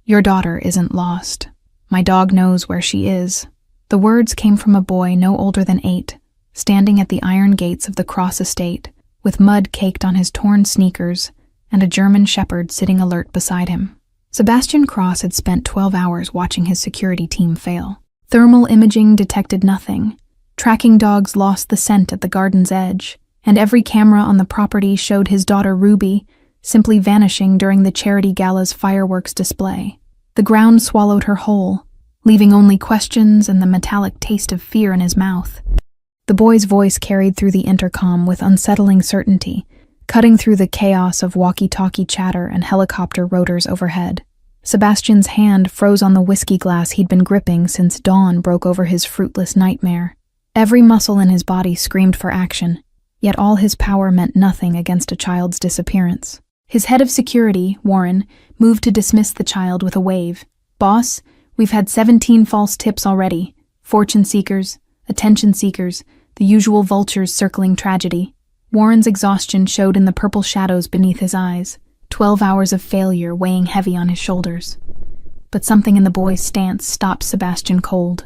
Your daughter isn't lost. My dog knows where she is." The words came from a boy no older than 8, standing at the iron gates of the Cross estate, with mud caked on his torn sneakers and a German shepherd sitting alert beside him. Sebastian Cross had spent 12 hours watching his security team fail. Thermal imaging detected nothing. Tracking dogs lost the scent at the garden's edge, and every camera on the property showed his daughter Ruby simply vanishing during the charity gala's fireworks display. The ground swallowed her whole, leaving only questions and the metallic taste of fear in his mouth. The boy's voice carried through the intercom with unsettling certainty, cutting through the chaos of walkie-talkie chatter and helicopter rotors overhead. Sebastian's hand froze on the whiskey glass he'd been gripping since dawn broke over his fruitless nightmare. Every muscle in his body screamed for action, yet all his power meant nothing against a child's disappearance. His head of security, Warren, moved to dismiss the child with a wave. "Boss, we've had 17 false tips already. Fortune seekers, attention seekers, the usual vultures circling tragedy." Warren's exhaustion showed in the purple shadows beneath his eyes, 12 hours of failure weighing heavy on his shoulders. But something in the boy's stance stopped Sebastian cold.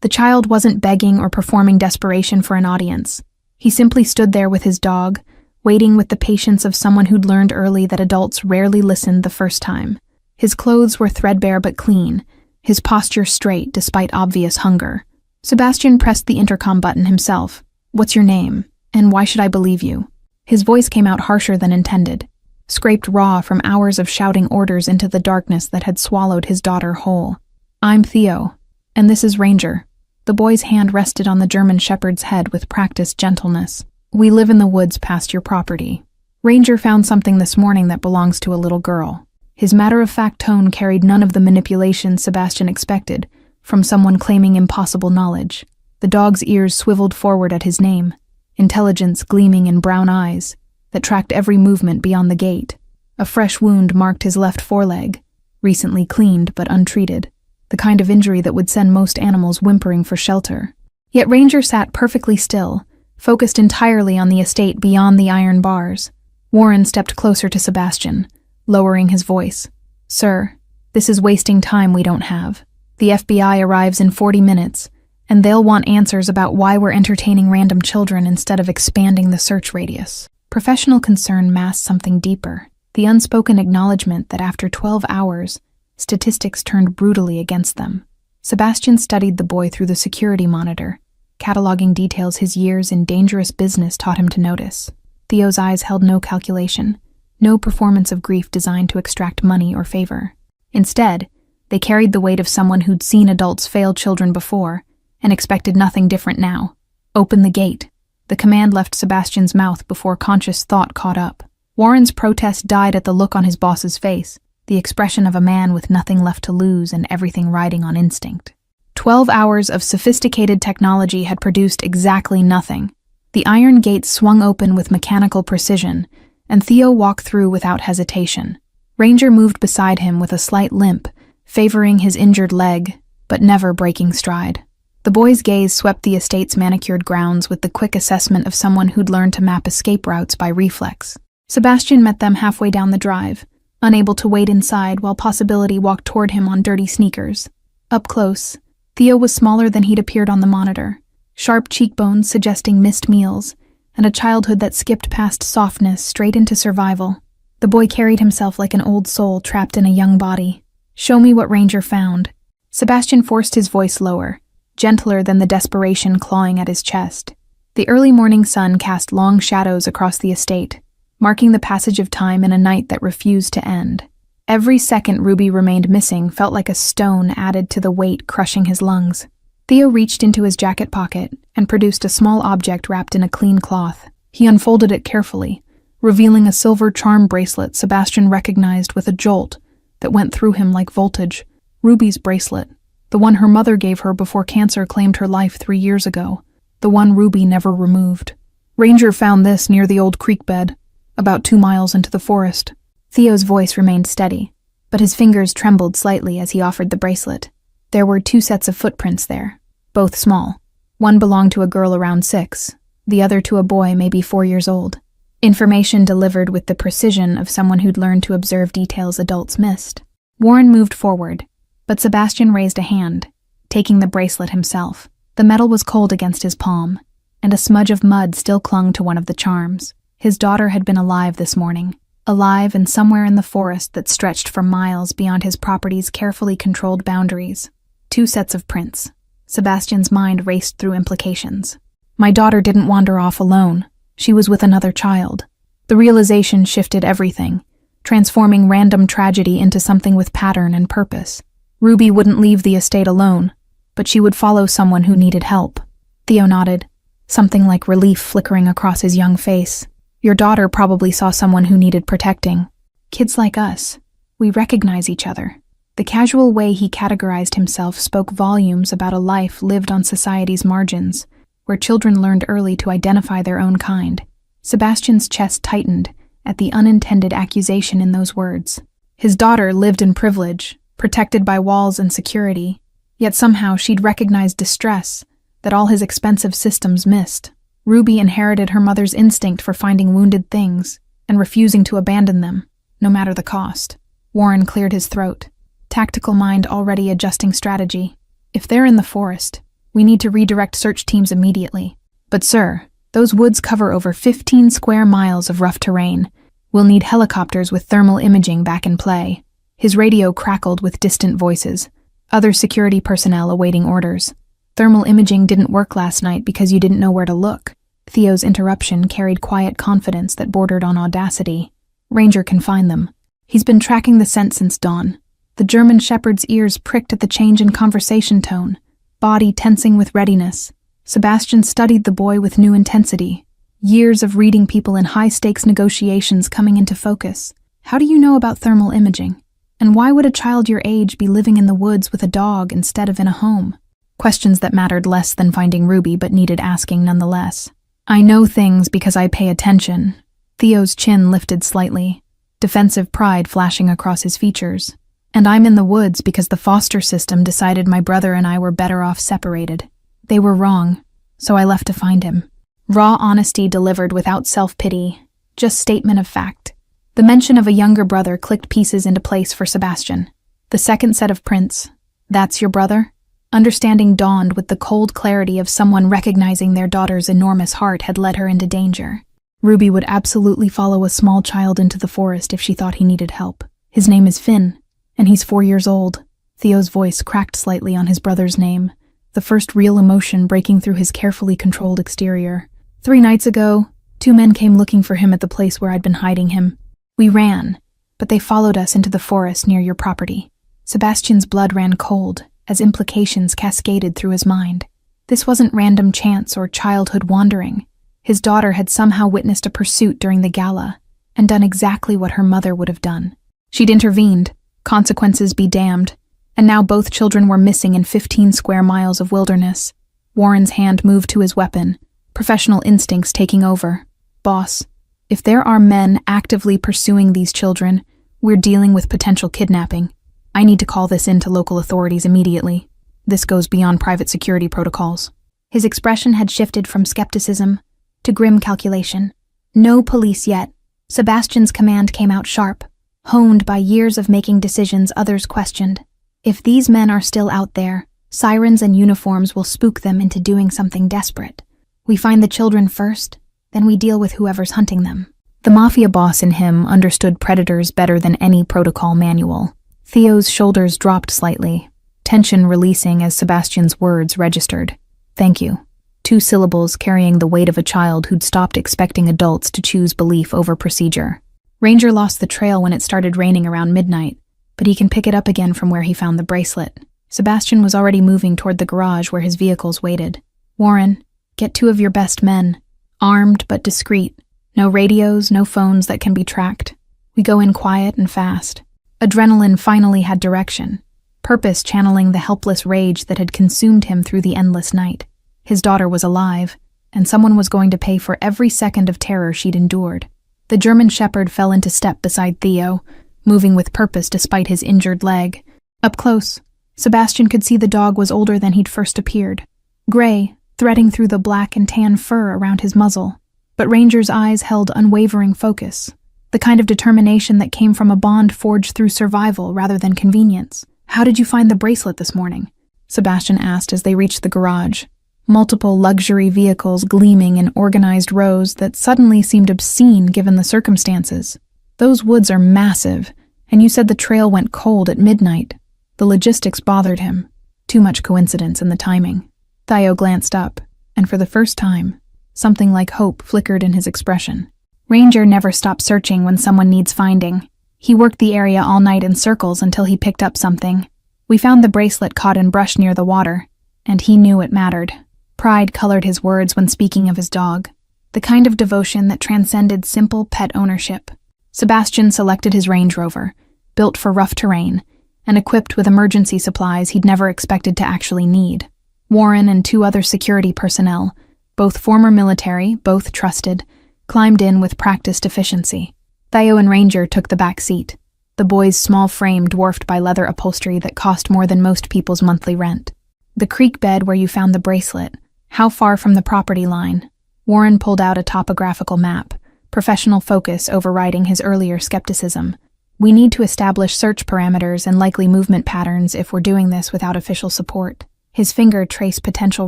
The child wasn't begging or performing desperation for an audience. He simply stood there with his dog, waiting with the patience of someone who'd learned early that adults rarely listened the first time. His clothes were threadbare but clean, his posture straight despite obvious hunger. Sebastian pressed the intercom button himself. "What's your name? And why should I believe you?" His voice came out harsher than intended, scraped raw from hours of shouting orders into the darkness that had swallowed his daughter whole. "I'm Theo, and this is Ranger." The boy's hand rested on the German shepherd's head with practiced gentleness. "We live in the woods past your property. Ranger found something this morning that belongs to a little girl." His matter-of-fact tone carried none of the manipulation Sebastian expected from someone claiming impossible knowledge. The dog's ears swiveled forward at his name, intelligence gleaming in brown eyes that tracked every movement beyond the gate. A fresh wound marked his left foreleg, recently cleaned but untreated, the kind of injury that would send most animals whimpering for shelter. Yet Ranger sat perfectly still, focused entirely on the estate beyond the iron bars. Warren stepped closer to Sebastian, lowering his voice. "Sir, this is wasting time we don't have. The FBI arrives in 40 minutes, and they'll want answers about why we're entertaining random children instead of expanding the search radius." Professional concern masked something deeper, the unspoken acknowledgement that after 12 hours, statistics turned brutally against them. Sebastian studied the boy through the security monitor, cataloging details his years in dangerous business taught him to notice. Theo's eyes held no calculation, no performance of grief designed to extract money or favor. Instead, they carried the weight of someone who'd seen adults fail children before and expected nothing different now. "Open the gate." The command left Sebastian's mouth before conscious thought caught up. Warren's protest died at the look on his boss's face, the expression of a man with nothing left to lose and everything riding on instinct. 12 hours of sophisticated technology had produced exactly nothing. The iron gates swung open with mechanical precision, and Theo walked through without hesitation. Ranger moved beside him with a slight limp, favoring his injured leg, but never breaking stride. The boy's gaze swept the estate's manicured grounds with the quick assessment of someone who'd learned to map escape routes by reflex. Sebastian met them halfway down the drive, unable to wait inside while Possibility walked toward him on dirty sneakers. Up close, Theo was smaller than he'd appeared on the monitor, sharp cheekbones suggesting missed meals, and a childhood that skipped past softness straight into survival. The boy carried himself like an old soul trapped in a young body. "Show me what Ranger found." Sebastian forced his voice lower, gentler than the desperation clawing at his chest. The early morning sun cast long shadows across the estate, marking the passage of time in a night that refused to end. Every second Ruby remained missing felt like a stone added to the weight crushing his lungs. Theo reached into his jacket pocket and produced a small object wrapped in a clean cloth. He unfolded it carefully, revealing a silver charm bracelet Sebastian recognized with a jolt that went through him like voltage. Ruby's bracelet, the one her mother gave her before cancer claimed her life 3 years ago, the one Ruby never removed. "Ranger found this near the old creek bed, about 2 miles into the forest." Theo's voice remained steady, but his fingers trembled slightly as he offered the bracelet. There were 2 sets of footprints there, both small. One belonged to a girl around 6, the other to a boy maybe 4 years old. Information delivered with the precision of someone who'd learned to observe details adults missed. Warren moved forward, but Sebastian raised a hand, taking the bracelet himself. The metal was cold against his palm, and a smudge of mud still clung to one of the charms. His daughter had been alive this morning, alive and somewhere in the forest that stretched for miles beyond his property's carefully controlled boundaries. 2 sets of prints. Sebastian's mind raced through implications. My daughter didn't wander off alone. She was with another child. The realization shifted everything, transforming random tragedy into something with pattern and purpose. Ruby wouldn't leave the estate alone, but she would follow someone who needed help. Theo nodded, something like relief flickering across his young face. Your daughter probably saw someone who needed protecting. Kids like us, we recognize each other. The casual way he categorized himself spoke volumes about a life lived on society's margins, where children learned early to identify their own kind. Sebastian's chest tightened at the unintended accusation in those words. His daughter lived in privilege, protected by walls and security, yet somehow she'd recognized distress that all his expensive systems missed. Ruby inherited her mother's instinct for finding wounded things and refusing to abandon them, no matter the cost. Warren cleared his throat, tactical mind already adjusting strategy. If they're in the forest, we need to redirect search teams immediately. But sir, those woods cover over 15 square miles of rough terrain. We'll need helicopters with thermal imaging back in play. His radio crackled with distant voices, other security personnel awaiting orders. Thermal imaging didn't work last night because you didn't know where to look. Theo's interruption carried quiet confidence that bordered on audacity. Ranger can find them. He's been tracking the scent since dawn. The German shepherd's ears pricked at the change in conversation tone, body tensing with readiness. Sebastian studied the boy with new intensity. Years of reading people in high-stakes negotiations coming into focus. How do you know about thermal imaging? And why would a child your age be living in the woods with a dog instead of in a home? Questions that mattered less than finding Ruby but needed asking nonetheless. I know things because I pay attention. Theo's chin lifted slightly, defensive pride flashing across his features. And I'm in the woods because the foster system decided my brother and I were better off separated. They were wrong, so I left to find him. Raw honesty delivered without self-pity, just statement of fact. The mention of a younger brother clicked pieces into place for Sebastian. The second set of prints. That's your brother? Understanding dawned with the cold clarity of someone recognizing their daughter's enormous heart had led her into danger. Ruby would absolutely follow a small child into the forest if she thought he needed help. His name is Finn, and he's 4 years old. Theo's voice cracked slightly on his brother's name, the first real emotion breaking through his carefully controlled exterior. 3 nights ago, 2 men came looking for him at the place where I'd been hiding him. We ran, but they followed us into the forest near your property. Sebastian's blood ran cold as implications cascaded through his mind. This wasn't random chance or childhood wandering. His daughter had somehow witnessed a pursuit during the gala and done exactly what her mother would have done. She'd intervened, consequences be damned, and now both children were missing in 15 square miles of wilderness. Warren's hand moved to his weapon, professional instincts taking over. Boss, if there are men actively pursuing these children, we're dealing with potential kidnapping. I need to call this in to local authorities immediately. This goes beyond private security protocols. His expression had shifted from skepticism to grim calculation. No police yet. Sebastian's command came out sharp, honed by years of making decisions others questioned. If these men are still out there, sirens and uniforms will spook them into doing something desperate. We find the children first, then we deal with whoever's hunting them. The Mafia boss in him understood predators better than any protocol manual. Theo's shoulders dropped slightly, tension releasing as Sebastian's words registered. Thank you. 2 syllables carrying the weight of a child who'd stopped expecting adults to choose belief over procedure. Ranger lost the trail when it started raining around midnight, but he can pick it up again from where he found the bracelet. Sebastian was already moving toward the garage where his vehicles waited. Warren, get 2 of your best men, armed but discreet. No radios, no phones that can be tracked. We go in quiet and fast. Adrenaline finally had direction, purpose channeling the helpless rage that had consumed him through the endless night. His daughter was alive, and someone was going to pay for every second of terror she'd endured. The German shepherd fell into step beside Theo, moving with purpose despite his injured leg. Up close, Sebastian could see the dog was older than he'd first appeared, gray, threading through the black and tan fur around his muzzle. But Ranger's eyes held unwavering focus. The kind of determination that came from a bond forged through survival rather than convenience. "How did you find the bracelet this morning?" Sebastian asked as they reached the garage. Multiple luxury vehicles gleaming in organized rows that suddenly seemed obscene given the circumstances. "Those woods are massive, and you said the trail went cold at midnight." The logistics bothered him. Too much coincidence in the timing. Theo glanced up, and for the first time, something like hope flickered in his expression. Ranger never stopped searching when someone needs finding. He worked the area all night in circles until he picked up something. "We found the bracelet caught in brush near the water, and he knew it mattered." Pride colored his words when speaking of his dog, the kind of devotion that transcended simple pet ownership. Sebastian selected his Range Rover, built for rough terrain, and equipped with emergency supplies he'd never expected to actually need. Warren and 2 other security personnel, both former military, both trusted, climbed in with practiced efficiency. Theo and Ranger took the back seat, the boy's small frame dwarfed by leather upholstery that cost more than most people's monthly rent. "The creek bed where you found the bracelet, how far from the property line?" Warren pulled out a topographical map, professional focus overriding his earlier skepticism. "We need to establish search parameters and likely movement patterns if we're doing this without official support." His finger traced potential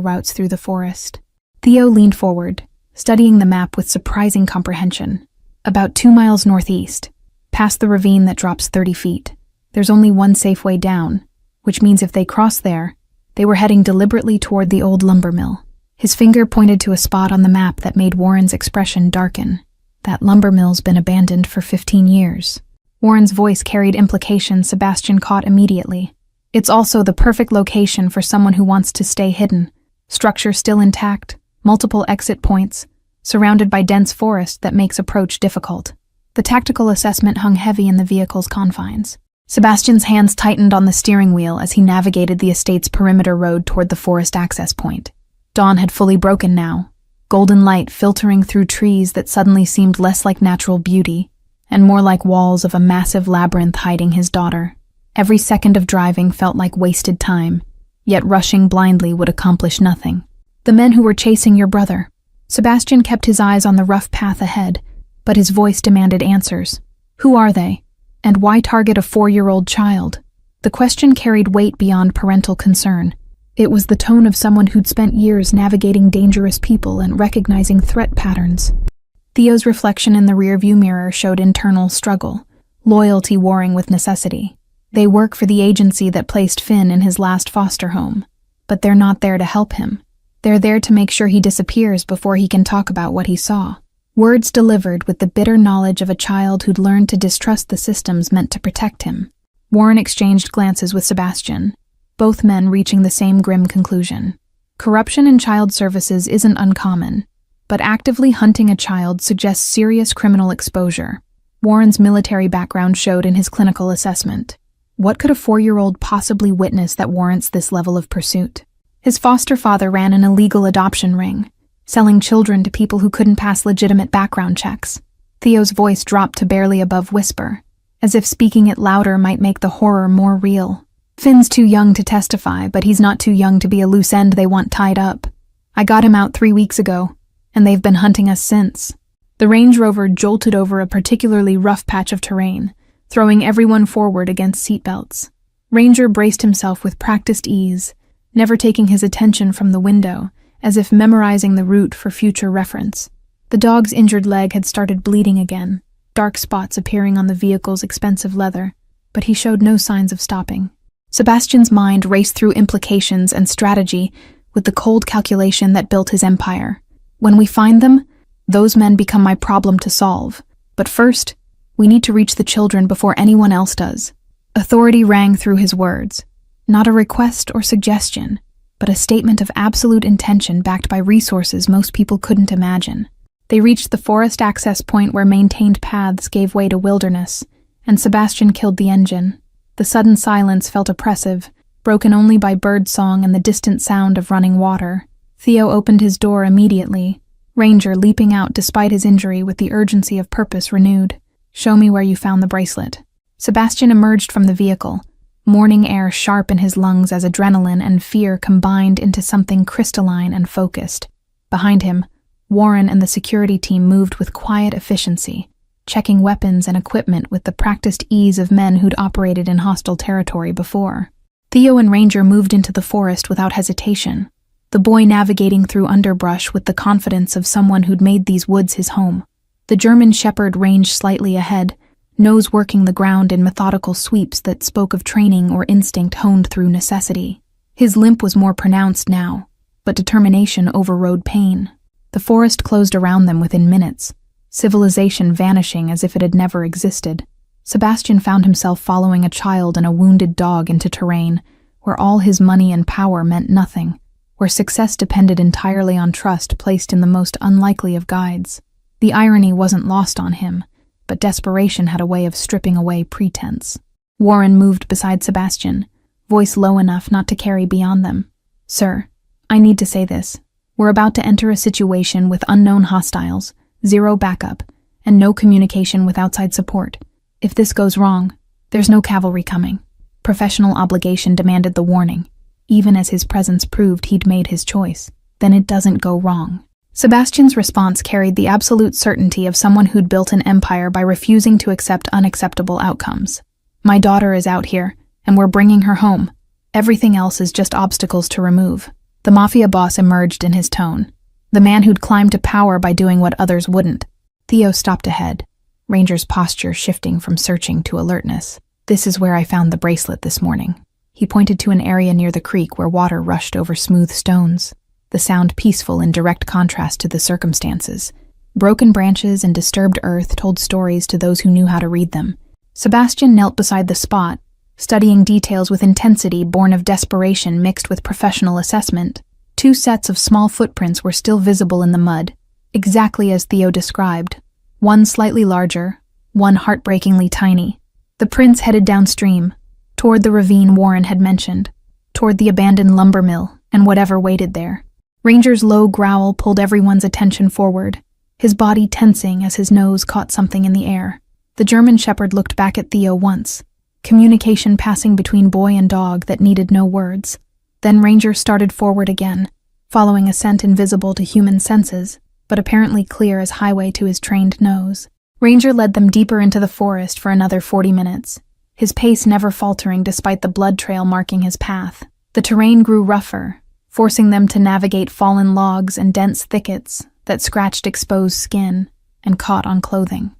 routes through the forest. Theo leaned forward, studying the map with surprising comprehension. "About 2 miles northeast, past the ravine that drops 30 feet. There's only one safe way down, which means if they cross there, they were heading deliberately toward the old lumber mill." His finger pointed to a spot on the map that made Warren's expression darken. "That lumber mill's been abandoned for 15 years. Warren's voice carried implications Sebastian caught immediately. "It's also the perfect location for someone who wants to stay hidden. Structure still intact, multiple exit points, surrounded by dense forest that makes approach difficult." The tactical assessment hung heavy in the vehicle's confines. Sebastian's hands tightened on the steering wheel as he navigated the estate's perimeter road toward the forest access point. Dawn had fully broken now, golden light filtering through trees that suddenly seemed less like natural beauty and more like walls of a massive labyrinth hiding his daughter. Every second of driving felt like wasted time, yet rushing blindly would accomplish nothing. "The men who were chasing your brother." Sebastian kept his eyes on the rough path ahead, but his voice demanded answers. "Who are they? And why target a 4-year-old child?" The question carried weight beyond parental concern. It was the tone of someone who'd spent years navigating dangerous people and recognizing threat patterns. Theo's reflection in the rearview mirror showed internal struggle, loyalty warring with necessity. They work for the agency that placed Finn in his last foster home, but they're not there to help him. They're there to make sure he disappears before he can talk about what he saw. Words delivered with the bitter knowledge of a child who'd learned to distrust the systems meant to protect him. Warren exchanged glances with Sebastian, both men reaching the same grim conclusion. Corruption in child services isn't uncommon, but actively hunting a child suggests serious criminal exposure. Warren's military background showed in his clinical assessment. What could a 4-year-old possibly witness that warrants this level of pursuit? His foster father ran an illegal adoption ring, selling children to people who couldn't pass legitimate background checks. Theo's voice dropped to barely above whisper, as if speaking it louder might make the horror more real. "Finn's too young to testify, but he's not too young to be a loose end they want tied up. I got him out 3 weeks ago, and they've been hunting us since." The Range Rover jolted over a particularly rough patch of terrain, throwing everyone forward against seatbelts. Ranger braced himself with practiced ease, never taking his attention from the window, as if memorizing the route for future reference. The dog's injured leg had started bleeding again, dark spots appearing on the vehicle's expensive leather, but he showed no signs of stopping. Sebastian's mind raced through implications and strategy with the cold calculation that built his empire. "When we find them, those men become my problem to solve. But first, we need to reach the children before anyone else does." Authority rang through his words. Not a request or suggestion, but a statement of absolute intention backed by resources most people couldn't imagine. They reached the forest access point where maintained paths gave way to wilderness, and Sebastian killed the engine. The sudden silence felt oppressive, broken only by birdsong and the distant sound of running water. Theo opened his door immediately, Ranger leaping out despite his injury with the urgency of purpose renewed. "Show me where you found the bracelet." Sebastian emerged from the vehicle, morning air sharp in his lungs as adrenaline and fear combined into something crystalline and focused. Behind him, Warren and the security team moved with quiet efficiency, checking weapons and equipment with the practiced ease of men who'd operated in hostile territory before. Theo and Ranger moved into the forest without hesitation, the boy navigating through underbrush with the confidence of someone who'd made these woods his home. The German shepherd ranged slightly ahead, nose working the ground in methodical sweeps that spoke of training or instinct honed through necessity. His limp was more pronounced now, but determination overrode pain. The forest closed around them within minutes, civilization vanishing as if it had never existed. Sebastian found himself following a child and a wounded dog into terrain where all his money and power meant nothing, where success depended entirely on trust placed in the most unlikely of guides. The irony wasn't lost on him, but desperation had a way of stripping away pretense. Warren moved beside Sebastian, voice low enough not to carry beyond them. "Sir, I need to say this. We're about to enter a situation with unknown hostiles, zero backup, and no communication with outside support. If this goes wrong, there's no cavalry coming." Professional obligation demanded the warning, even as his presence proved he'd made his choice. Then it doesn't go wrong. Sebastian's response carried the absolute certainty of someone who'd built an empire by refusing to accept unacceptable outcomes. "My daughter is out here, and we're bringing her home. Everything else is just obstacles to remove." The Mafia boss emerged in his tone, the man who'd climbed to power by doing what others wouldn't. Theo stopped ahead, Ranger's posture shifting from searching to alertness. "This is where I found the bracelet this morning." He pointed to an area near the creek where water rushed over smooth stones, the sound peaceful in direct contrast to the circumstances. Broken branches and disturbed earth told stories to those who knew how to read them. Sebastian knelt beside the spot, studying details with intensity born of desperation mixed with professional assessment. 2 sets of small footprints were still visible in the mud, exactly as Theo described. One slightly larger, one heartbreakingly tiny. The prints headed downstream, toward the ravine Warren had mentioned, toward the abandoned lumber mill and whatever waited there. Ranger's low growl pulled everyone's attention forward, his body tensing as his nose caught something in the air. The German shepherd looked back at Theo once, communication passing between boy and dog that needed no words. Then Ranger started forward again, following a scent invisible to human senses, but apparently clear as highway to his trained nose. Ranger led them deeper into the forest for another 40 minutes, his pace never faltering despite the blood trail marking his path. The terrain grew rougher, forcing them to navigate fallen logs and dense thickets that scratched exposed skin and caught on clothing.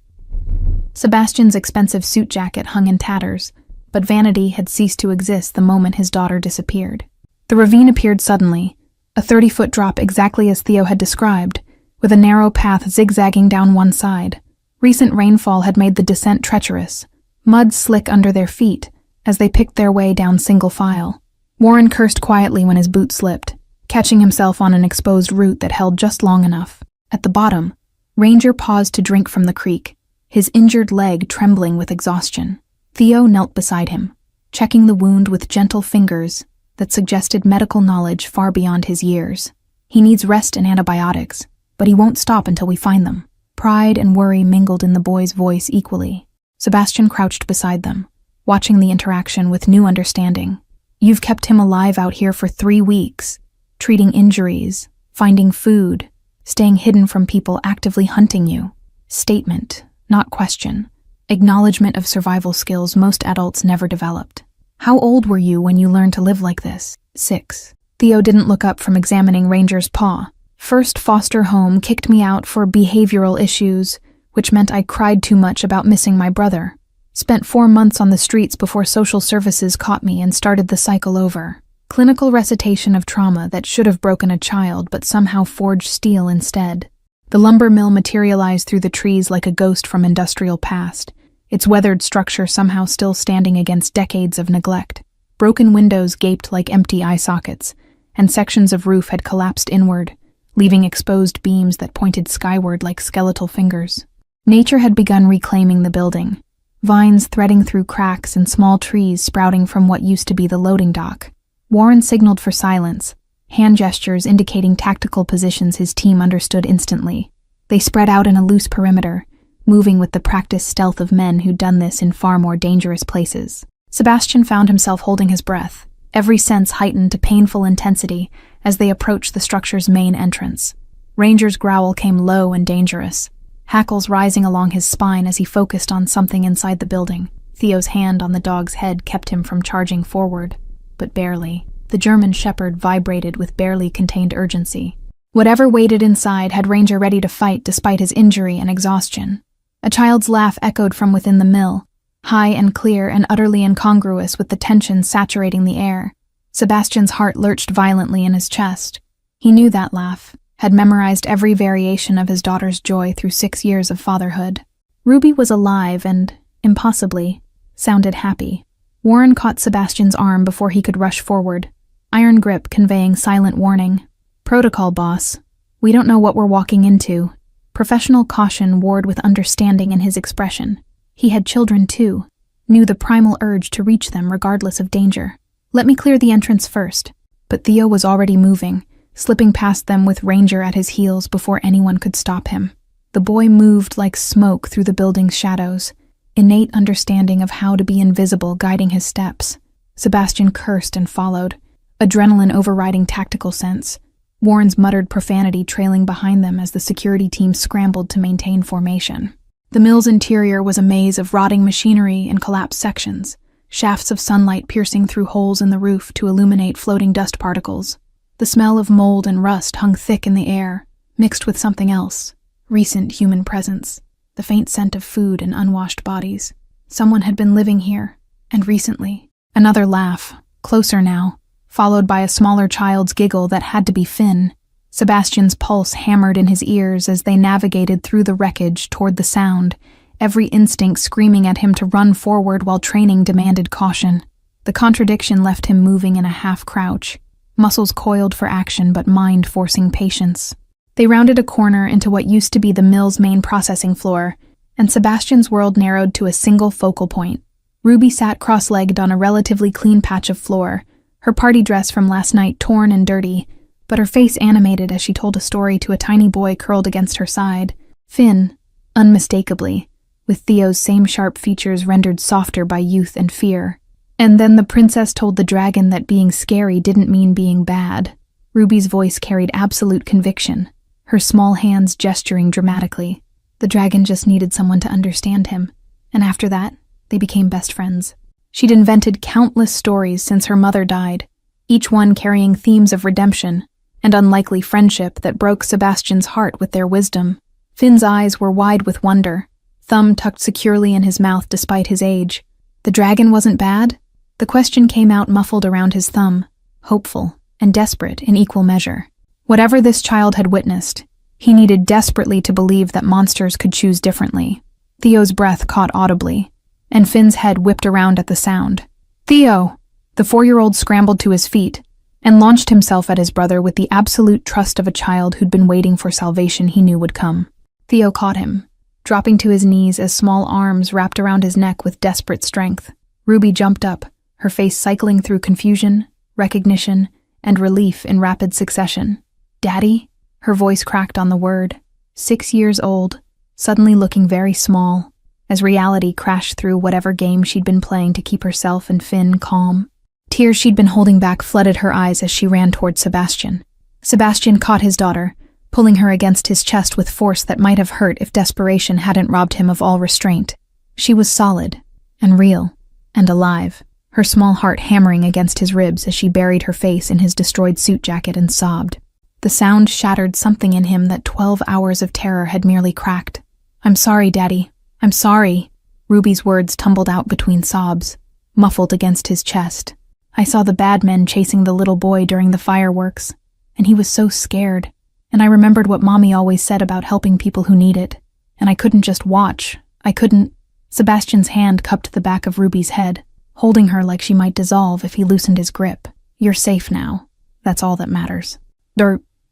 Sebastian's expensive suit jacket hung in tatters, but vanity had ceased to exist the moment his daughter disappeared. The ravine appeared suddenly, a 30-foot drop exactly as Theo had described, with a narrow path zigzagging down one side. Recent rainfall had made the descent treacherous, mud slick under their feet as they picked their way down single file. Warren cursed quietly when his boot slipped, catching himself on an exposed root that held just long enough. At the bottom, Ranger paused to drink from the creek, his injured leg trembling with exhaustion. Theo knelt beside him, checking the wound with gentle fingers that suggested medical knowledge far beyond his years. "He needs rest and antibiotics, but he won't stop until we find them." Pride and worry mingled in the boy's voice equally. Sebastian crouched beside them, watching the interaction with new understanding. "You've kept him alive out here for 3 weeks, treating injuries, finding food, staying hidden from people actively hunting you." Statement, not question. Acknowledgement of survival skills most adults never developed. "How old were you when you learned to live like this?" 6. Theo didn't look up from examining Ranger's paw. "First foster home kicked me out for behavioral issues, which meant I cried too much about missing my brother. Spent 4 months on the streets before social services caught me and started the cycle over." Clinical recitation of trauma that should have broken a child but somehow forged steel instead. The lumber mill materialized through the trees like a ghost from industrial past, its weathered structure somehow still standing against decades of neglect. Broken windows gaped like empty eye sockets, and sections of roof had collapsed inward, leaving exposed beams that pointed skyward like skeletal fingers. Nature had begun reclaiming the building, vines threading through cracks and small trees sprouting from what used to be the loading dock. Warren signaled for silence, hand gestures indicating tactical positions his team understood instantly. They spread out in a loose perimeter, moving with the practiced stealth of men who'd done this in far more dangerous places. Sebastian found himself holding his breath, every sense heightened to painful intensity as they approached the structure's main entrance. Ranger's growl came low and dangerous, hackles rising along his spine as he focused on something inside the building. Theo's hand on the dog's head kept him from charging forward, but barely. The German shepherd vibrated with barely contained urgency. Whatever waited inside had Ranger ready to fight despite his injury and exhaustion. A child's laugh echoed from within the mill, high and clear and utterly incongruous with the tension saturating the air. Sebastian's heart lurched violently in his chest. He knew that laugh, had memorized every variation of his daughter's joy through 6 years of fatherhood. Ruby was alive and, impossibly, sounded happy. Warren caught Sebastian's arm before he could rush forward, iron grip conveying silent warning. Protocol, boss. We don't know what we're walking into. Professional caution warred with understanding in his expression. He had children too, knew the primal urge to reach them regardless of danger. Let me clear the entrance first. But Theo was already moving, slipping past them with Ranger at his heels before anyone could stop him. The boy moved like smoke through the building's shadows, innate understanding of how to be invisible guiding his steps. Sebastian cursed and followed, adrenaline overriding tactical sense. Warren's muttered profanity trailing behind them as the security team scrambled to maintain formation. The mill's interior was a maze of rotting machinery in collapsed sections, shafts of sunlight piercing through holes in the roof to illuminate floating dust particles. The smell of mold and rust hung thick in the air, mixed with something else, recent human presence, the faint scent of food and unwashed bodies. Someone had been living here, and recently. Another laugh, closer now, followed by a smaller child's giggle that had to be Finn. Sebastian's pulse hammered in his ears as they navigated through the wreckage toward the sound, every instinct screaming at him to run forward while training demanded caution. The contradiction left him moving in a half-crouch, muscles coiled for action but mind forcing patience. They rounded a corner into what used to be the mill's main processing floor, and Sebastian's world narrowed to a single focal point. Ruby sat cross-legged on a relatively clean patch of floor, her party dress from last night torn and dirty, but her face animated as she told a story to a tiny boy curled against her side. Finn, unmistakably, with Theo's same sharp features rendered softer by youth and fear. And then the princess told the dragon that being scary didn't mean being bad. Ruby's voice carried absolute conviction, her small hands gesturing dramatically. The dragon just needed someone to understand him, and after that, they became best friends. She'd invented countless stories since her mother died, each one carrying themes of redemption and unlikely friendship that broke Sebastian's heart with their wisdom. Finn's eyes were wide with wonder, thumb tucked securely in his mouth despite his age. The dragon wasn't bad? The question came out muffled around his thumb, hopeful and desperate in equal measure. Whatever this child had witnessed, he needed desperately to believe that monsters could choose differently. Theo's breath caught audibly, and Finn's head whipped around at the sound. "Theo!" The 4-year-old scrambled to his feet and launched himself at his brother with the absolute trust of a child who'd been waiting for salvation he knew would come. Theo caught him, dropping to his knees as small arms wrapped around his neck with desperate strength. Ruby jumped up, her face cycling through confusion, recognition, and relief in rapid succession. "Daddy?" Her voice cracked on the word. 6 years old, suddenly looking very small, as reality crashed through whatever game she'd been playing to keep herself and Finn calm. Tears she'd been holding back flooded her eyes as she ran toward Sebastian. Sebastian caught his daughter, pulling her against his chest with force that might have hurt if desperation hadn't robbed him of all restraint. She was solid, and real, and alive, her small heart hammering against his ribs as she buried her face in his destroyed suit jacket and sobbed. The sound shattered something in him that 12 hours of terror had merely cracked. "I'm sorry, Daddy. I'm sorry." Ruby's words tumbled out between sobs, muffled against his chest. "I saw the bad men chasing the little boy during the fireworks, and he was so scared. And I remembered what Mommy always said about helping people who need it. And I couldn't just watch. I couldn't." Sebastian's hand cupped the back of Ruby's head, holding her like she might dissolve if he loosened his grip. "You're safe now. That's all that matters."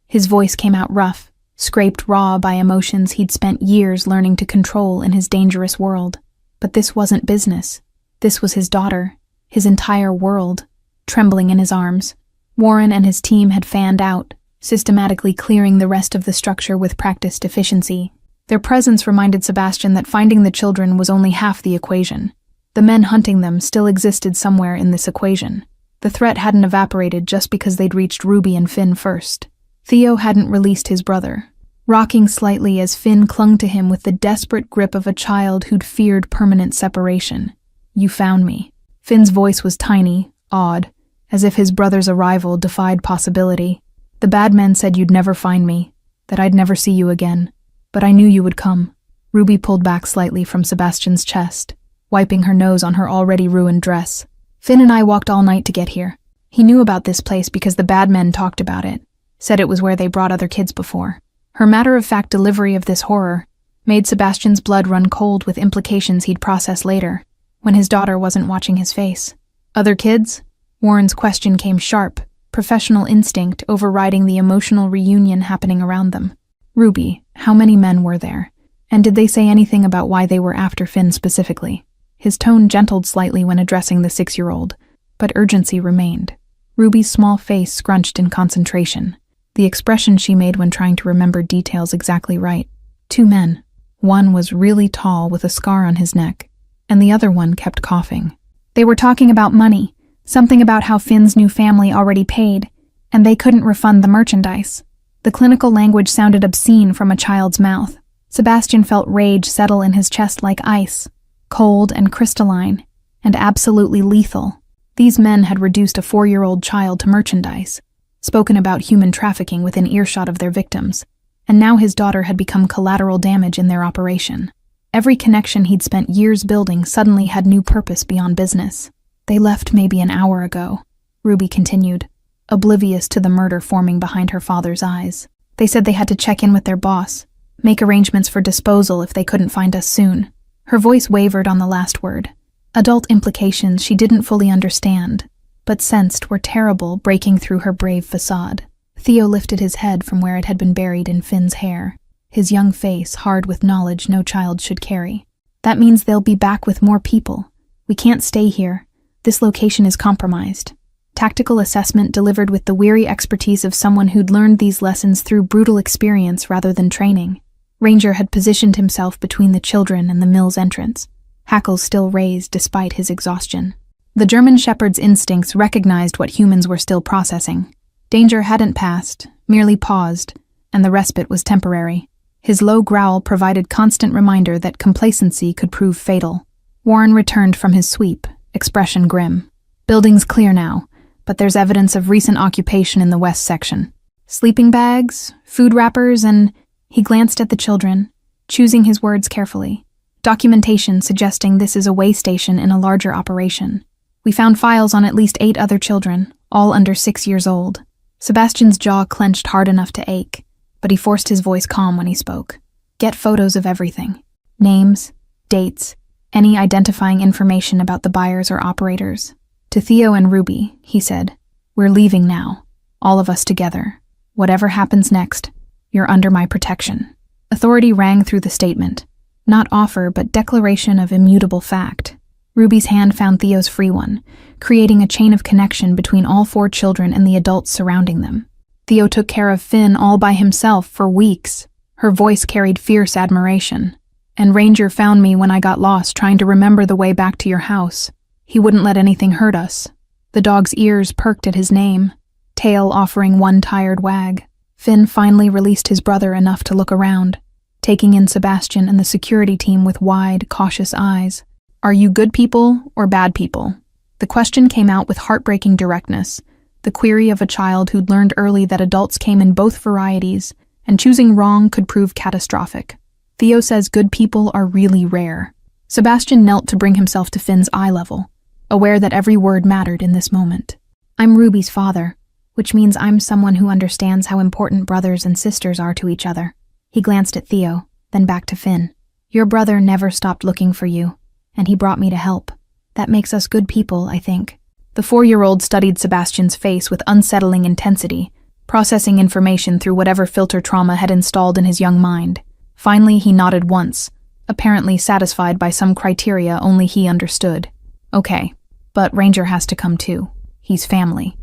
His voice came out rough, scraped raw by emotions he'd spent years learning to control in his dangerous world. But this wasn't business. This was his daughter, his entire world, trembling in his arms. Warren and his team had fanned out, systematically clearing the rest of the structure with practiced efficiency. Their presence reminded Sebastian that finding the children was only half the equation. The men hunting them still existed somewhere in this equation. The threat hadn't evaporated just because they'd reached Ruby and Finn first. Theo hadn't released his brother. rocking slightly as Finn clung to him with the desperate grip of a child who'd feared permanent separation. "You found me." Finn's voice was tiny, odd, as if his brother's arrival defied possibility. "The bad men said you'd never find me, that I'd never see you again. But I knew you would come." Ruby pulled back slightly from Sebastian's chest, wiping her nose on her already ruined dress. "Finn and I walked all night to get here. He knew about this place because the bad men talked about it, said it was where they brought other kids before." Her matter-of-fact delivery of this horror made Sebastian's blood run cold with implications he'd process later, when his daughter wasn't watching his face. "Other kids?" Warren's question came sharp, professional instinct overriding the emotional reunion happening around them. "Ruby, how many men were there? And did they say anything about why they were after Finn specifically?" His tone gentled slightly when addressing the 6-year-old, but urgency remained. Ruby's small face scrunched in concentration, the expression she made when trying to remember details exactly right. 2 men. One was really tall with a scar on his neck, and the other one kept coughing. "They were talking about money, something about how Finn's new family already paid, and they couldn't refund the merchandise." The clinical language sounded obscene from a child's mouth. Sebastian felt rage settle in his chest like ice, cold and crystalline, and absolutely lethal. These men had reduced a 4-year-old child to merchandise, spoken about human trafficking within earshot of their victims, and now his daughter had become collateral damage in their operation. Every connection he'd spent years building suddenly had new purpose beyond business. "They left maybe an hour ago," Ruby continued, oblivious to the murder forming behind her father's eyes. "They said they had to check in with their boss, make arrangements for disposal if they couldn't find us soon." Her voice wavered on the last word. Adult implications she didn't fully understand, but sensed were terrible, breaking through her brave facade. Theo lifted his head from where it had been buried in Finn's hair, his young face hard with knowledge no child should carry. "That means they'll be back with more people. We can't stay here. This location is compromised." Tactical assessment delivered with the weary expertise of someone who'd learned these lessons through brutal experience rather than training. Ranger had positioned himself between the children and the mill's entrance, hackles still raised despite his exhaustion. The German shepherd's instincts recognized what humans were still processing. Danger hadn't passed, merely paused, and the respite was temporary. His low growl provided constant reminder that complacency could prove fatal. Warren returned from his sweep, expression grim. "Building's clear now, but there's evidence of recent occupation in the west section. Sleeping bags, food wrappers, and..." He glanced at the children, choosing his words carefully. "Documentation suggesting this is a way station in a larger operation. We found files on at least 8 other children, all under 6 years old." Sebastian's jaw clenched hard enough to ache, but he forced his voice calm when he spoke. "Get photos of everything. Names, dates, any identifying information about the buyers or operators." To Theo and Ruby, he said, "We're leaving now, all of us together. Whatever happens next, you're under my protection." Authority rang through the statement. Not offer, but declaration of immutable fact. Ruby's hand found Theo's free one, creating a chain of connection between all 4 children and the adults surrounding them. "Theo took care of Finn all by himself for weeks." Her voice carried fierce admiration. "And Ranger found me when I got lost trying to remember the way back to your house. He wouldn't let anything hurt us." The dog's ears perked at his name, tail offering one tired wag. Finn finally released his brother enough to look around, taking in Sebastian and the security team with wide, cautious eyes. "Are you good people or bad people?" The question came out with heartbreaking directness, the query of a child who'd learned early that adults came in both varieties, and choosing wrong could prove catastrophic. Theo says good people are really rare. Sebastian knelt to bring himself to Finn's eye level, aware that every word mattered in this moment. "I'm Ruby's father, which means I'm someone who understands how important brothers and sisters are to each other." He glanced at Theo, then back to Finn. "Your brother never stopped looking for you, and he brought me to help. That makes us good people, I think." The 4-year-old studied Sebastian's face with unsettling intensity, processing information through whatever filter trauma had installed in his young mind. Finally, he nodded once, apparently satisfied by some criteria only he understood. "Okay, but Ranger has to come too. He's family."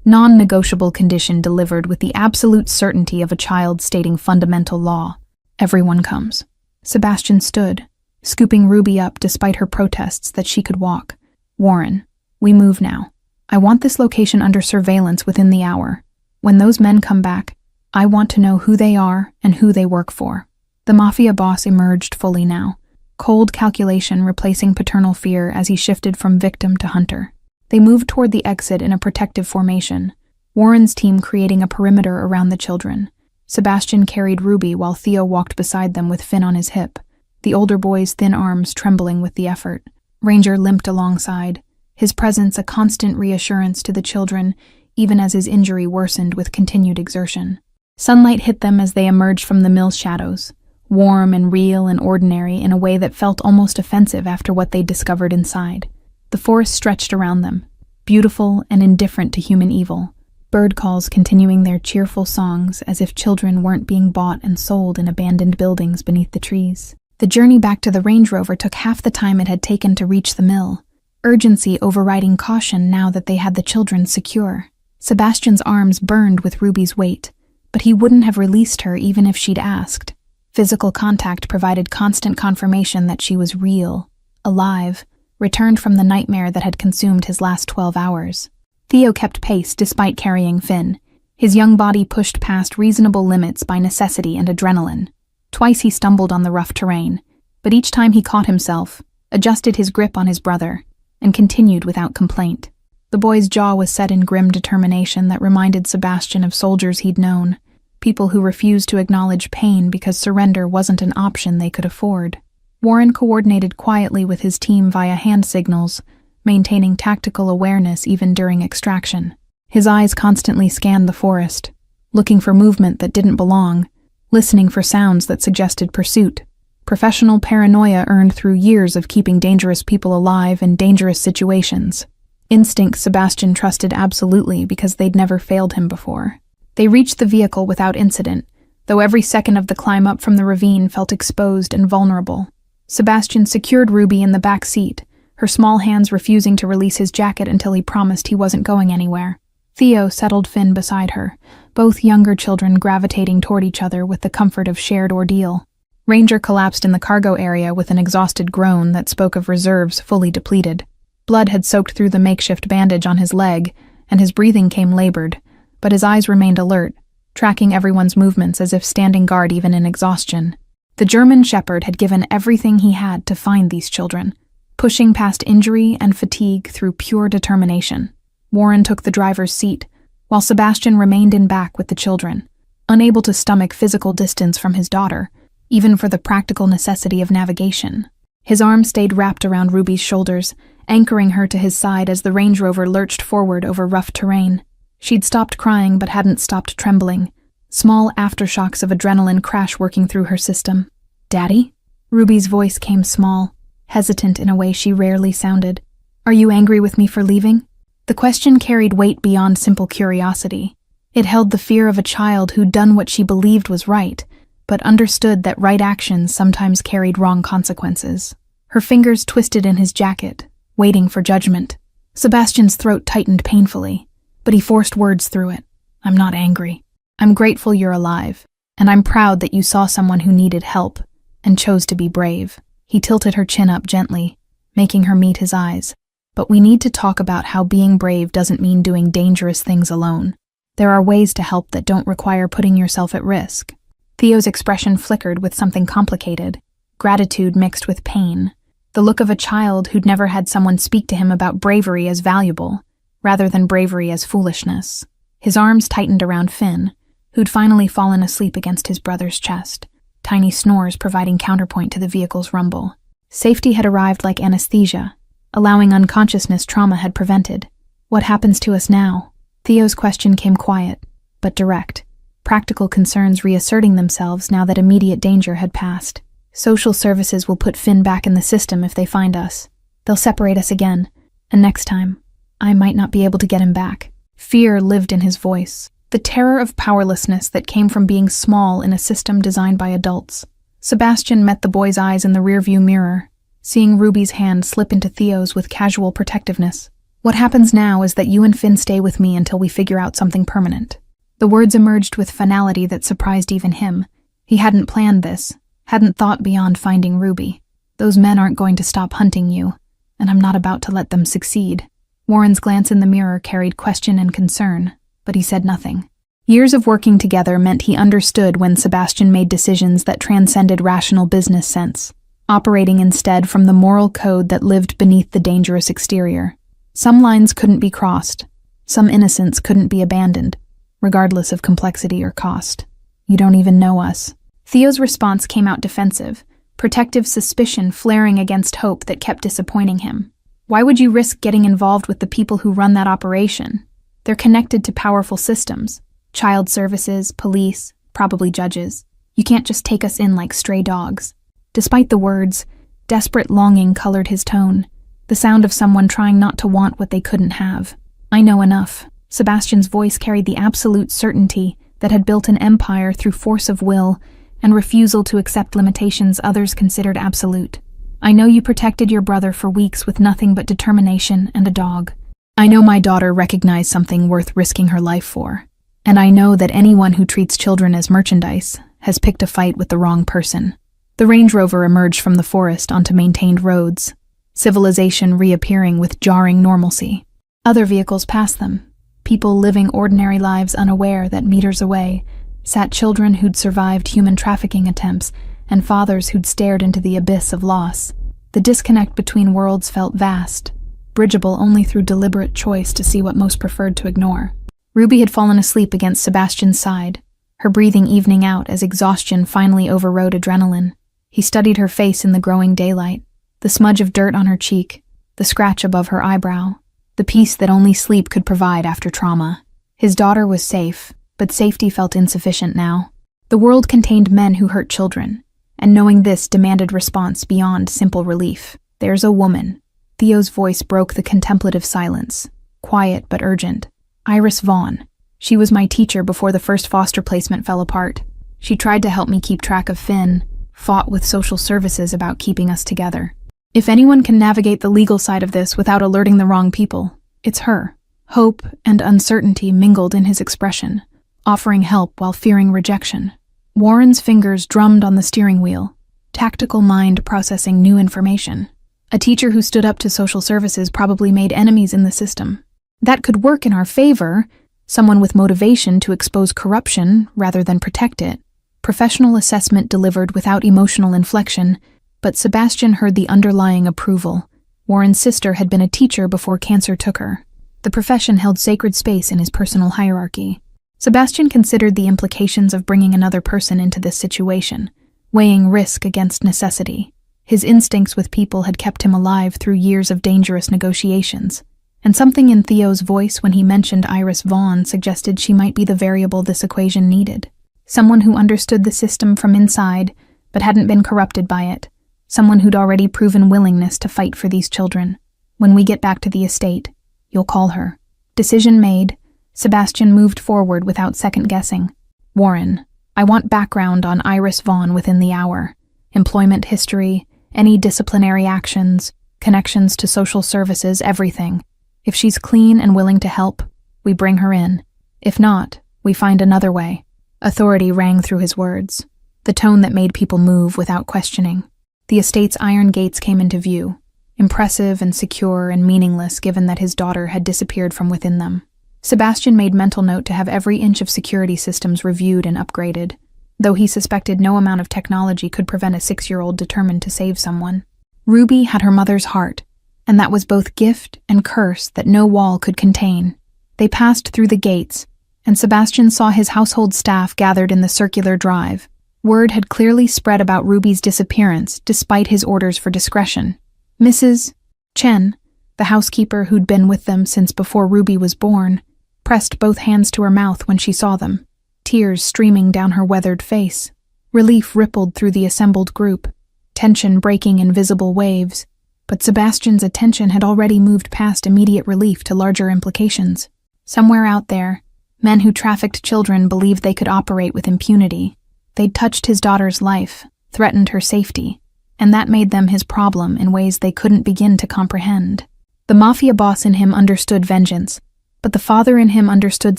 Non-negotiable condition delivered with the absolute certainty of a child stating fundamental law. "Everyone comes." Sebastian stood, scooping Ruby up despite her protests that she could walk. "Warren, we move now. I want this location under surveillance within the hour. When those men come back, I want to know who they are and who they work for. The Mafia boss emerged fully now, cold calculation replacing paternal fear as he shifted from victim to hunter. They moved toward the exit in a protective formation, Warren's team creating a perimeter around the children. Sebastian carried Ruby while Theo walked beside them with Finn on his hip, the older boy's thin arms trembling with the effort. Ranger limped alongside, his presence a constant reassurance to the children, even as his injury worsened with continued exertion. Sunlight hit them as they emerged from the mill's shadows, warm and real and ordinary in a way that felt almost offensive after what they'd discovered inside. The forest stretched around them, beautiful and indifferent to human evil, bird calls continuing their cheerful songs as if children weren't being bought and sold in abandoned buildings beneath the trees. The journey back to the Range Rover took half the time it had taken to reach the mill, urgency overriding caution now that they had the children secure. Sebastian's arms burned with Ruby's weight, but he wouldn't have released her even if she'd asked. Physical contact provided constant confirmation that she was real, alive, returned from the nightmare that had consumed his last 12 hours. Theo kept pace despite carrying Finn, his young body pushed past reasonable limits by necessity and adrenaline. Twice he stumbled on the rough terrain, but each time he caught himself, adjusted his grip on his brother, and continued without complaint. The boy's jaw was set in grim determination that reminded Sebastian of soldiers he'd known, people who refused to acknowledge pain because surrender wasn't an option they could afford. Warren coordinated quietly with his team via hand signals, maintaining tactical awareness even during extraction. His eyes constantly scanned the forest, looking for movement that didn't belong, listening for sounds that suggested pursuit. Professional paranoia earned through years of keeping dangerous people alive in dangerous situations. Instincts Sebastian trusted absolutely because they'd never failed him before. They reached the vehicle without incident, though every second of the climb up from the ravine felt exposed and vulnerable. Sebastian secured Ruby in the back seat, her small hands refusing to release his jacket until he promised he wasn't going anywhere. Theo settled Finn beside her, both younger children gravitating toward each other with the comfort of shared ordeal. Ranger collapsed in the cargo area with an exhausted groan that spoke of reserves fully depleted. Blood had soaked through the makeshift bandage on his leg, and his breathing came labored, but his eyes remained alert, tracking everyone's movements as if standing guard even in exhaustion. The German shepherd had given everything he had to find these children, pushing past injury and fatigue through pure determination. Warren took the driver's seat, while Sebastian remained in back with the children, unable to stomach physical distance from his daughter, even for the practical necessity of navigation. His arm stayed wrapped around Ruby's shoulders, anchoring her to his side as the Range Rover lurched forward over rough terrain. She'd stopped crying but hadn't stopped trembling, small aftershocks of adrenaline crash working through her system. "Daddy?" Ruby's voice came small, hesitant in a way she rarely sounded. "Are you angry with me for leaving?" The question carried weight beyond simple curiosity. It held the fear of a child who'd done what she believed was right, but understood that right actions sometimes carried wrong consequences. Her fingers twisted in his jacket, waiting for judgment. Sebastian's throat tightened painfully, but he forced words through it. "I'm not angry. I'm grateful you're alive, and I'm proud that you saw someone who needed help and chose to be brave." He tilted her chin up gently, making her meet his eyes. "But we need to talk about how being brave doesn't mean doing dangerous things alone. There are ways to help that don't require putting yourself at risk." Theo's expression flickered with something complicated, gratitude mixed with pain, the look of a child who'd never had someone speak to him about bravery as valuable, rather than bravery as foolishness. His arms tightened around Finn, who'd finally fallen asleep against his brother's chest, tiny snores providing counterpoint to the vehicle's rumble. Safety had arrived like anesthesia, allowing unconsciousness trauma had prevented. "What happens to us now?" Theo's question came quiet, but direct, practical concerns reasserting themselves now that immediate danger had passed. "Social services will put Finn back in the system if they find us. They'll separate us again, and next time, I might not be able to get him back." Fear lived in his voice, the terror of powerlessness that came from being small in a system designed by adults. Sebastian met the boy's eyes in the rearview mirror, seeing Ruby's hand slip into Theo's with casual protectiveness. "What happens now is that you and Finn stay with me until we figure out something permanent." The words emerged with finality that surprised even him. He hadn't planned this, hadn't thought beyond finding Ruby. "Those men aren't going to stop hunting you, and I'm not about to let them succeed." Warren's glance in the mirror carried question and concern, but he said nothing. Years of working together meant he understood when Sebastian made decisions that transcended rational business sense, operating instead from the moral code that lived beneath the dangerous exterior. Some lines couldn't be crossed. Some innocence couldn't be abandoned, regardless of complexity or cost. "You don't even know us." Theo's response came out defensive, protective suspicion flaring against hope that kept disappointing him. "Why would you risk getting involved with the people who run that operation? They're connected to powerful systems. Child services, police, probably judges. You can't just take us in like stray dogs." Despite the words, desperate longing colored his tone, the sound of someone trying not to want what they couldn't have. "I know enough." Sebastian's voice carried the absolute certainty that had built an empire through force of will and refusal to accept limitations others considered absolute. "I know you protected your brother for weeks with nothing but determination and a dog. I know my daughter recognized something worth risking her life for. And I know that anyone who treats children as merchandise has picked a fight with the wrong person." The Range Rover emerged from the forest onto maintained roads, civilization reappearing with jarring normalcy. Other vehicles passed them, people living ordinary lives unaware that meters away sat children who'd survived human trafficking attempts and fathers who'd stared into the abyss of loss. The disconnect between worlds felt vast, bridgeable only through deliberate choice to see what most preferred to ignore. Ruby had fallen asleep against Sebastian's side, her breathing evening out as exhaustion finally overrode adrenaline. He studied her face in the growing daylight, the smudge of dirt on her cheek, the scratch above her eyebrow, the peace that only sleep could provide after trauma. His daughter was safe, but safety felt insufficient now. The world contained men who hurt children, and knowing this demanded response beyond simple relief. "There's a woman." Theo's voice broke the contemplative silence, quiet but urgent. "Iris Vaughn. She was my teacher before the first foster placement fell apart. She tried to help me keep track of Finn, fought with social services about keeping us together. If anyone can navigate the legal side of this without alerting the wrong people, it's her." Hope and uncertainty mingled in his expression, offering help while fearing rejection. Warren's fingers drummed on the steering wheel, tactical mind processing new information. A teacher who stood up to social services probably made enemies in the system. That could work in our favor, someone with motivation to expose corruption rather than protect it. Professional assessment delivered without emotional inflection, but Sebastian heard the underlying approval. Warren's sister had been a teacher before cancer took her. The profession held sacred space in his personal hierarchy. Sebastian considered the implications of bringing another person into this situation, weighing risk against necessity. His instincts with people had kept him alive through years of dangerous negotiations, and something in Theo's voice when he mentioned Iris Vaughn suggested she might be the variable this equation needed. Someone who understood the system from inside, but hadn't been corrupted by it. Someone who'd already proven willingness to fight for these children. "When we get back to the estate, you'll call her." Decision made, Sebastian moved forward without second-guessing. "Warren, I want background on Iris Vaughn within the hour. Employment history, any disciplinary actions, connections to social services, everything. If she's clean and willing to help, we bring her in. If not, we find another way." Authority rang through his words, the tone that made people move without questioning. The estate's iron gates came into view, impressive and secure and meaningless given that his daughter had disappeared from within them. Sebastian made mental note to have every inch of security systems reviewed and upgraded, though he suspected no amount of technology could prevent a 6-year-old determined to save someone. Ruby had her mother's heart, and that was both gift and curse that no wall could contain. They passed through the gates, and Sebastian saw his household staff gathered in the circular drive. Word had clearly spread about Ruby's disappearance despite his orders for discretion. Mrs. Chen, the housekeeper who'd been with them since before Ruby was born, pressed both hands to her mouth when she saw them, tears streaming down her weathered face. Relief rippled through the assembled group, tension breaking in visible waves, but Sebastian's attention had already moved past immediate relief to larger implications. Somewhere out there, men who trafficked children believed they could operate with impunity. They'd touched his daughter's life, threatened her safety, and that made them his problem in ways they couldn't begin to comprehend. The Mafia boss in him understood vengeance, but the father in him understood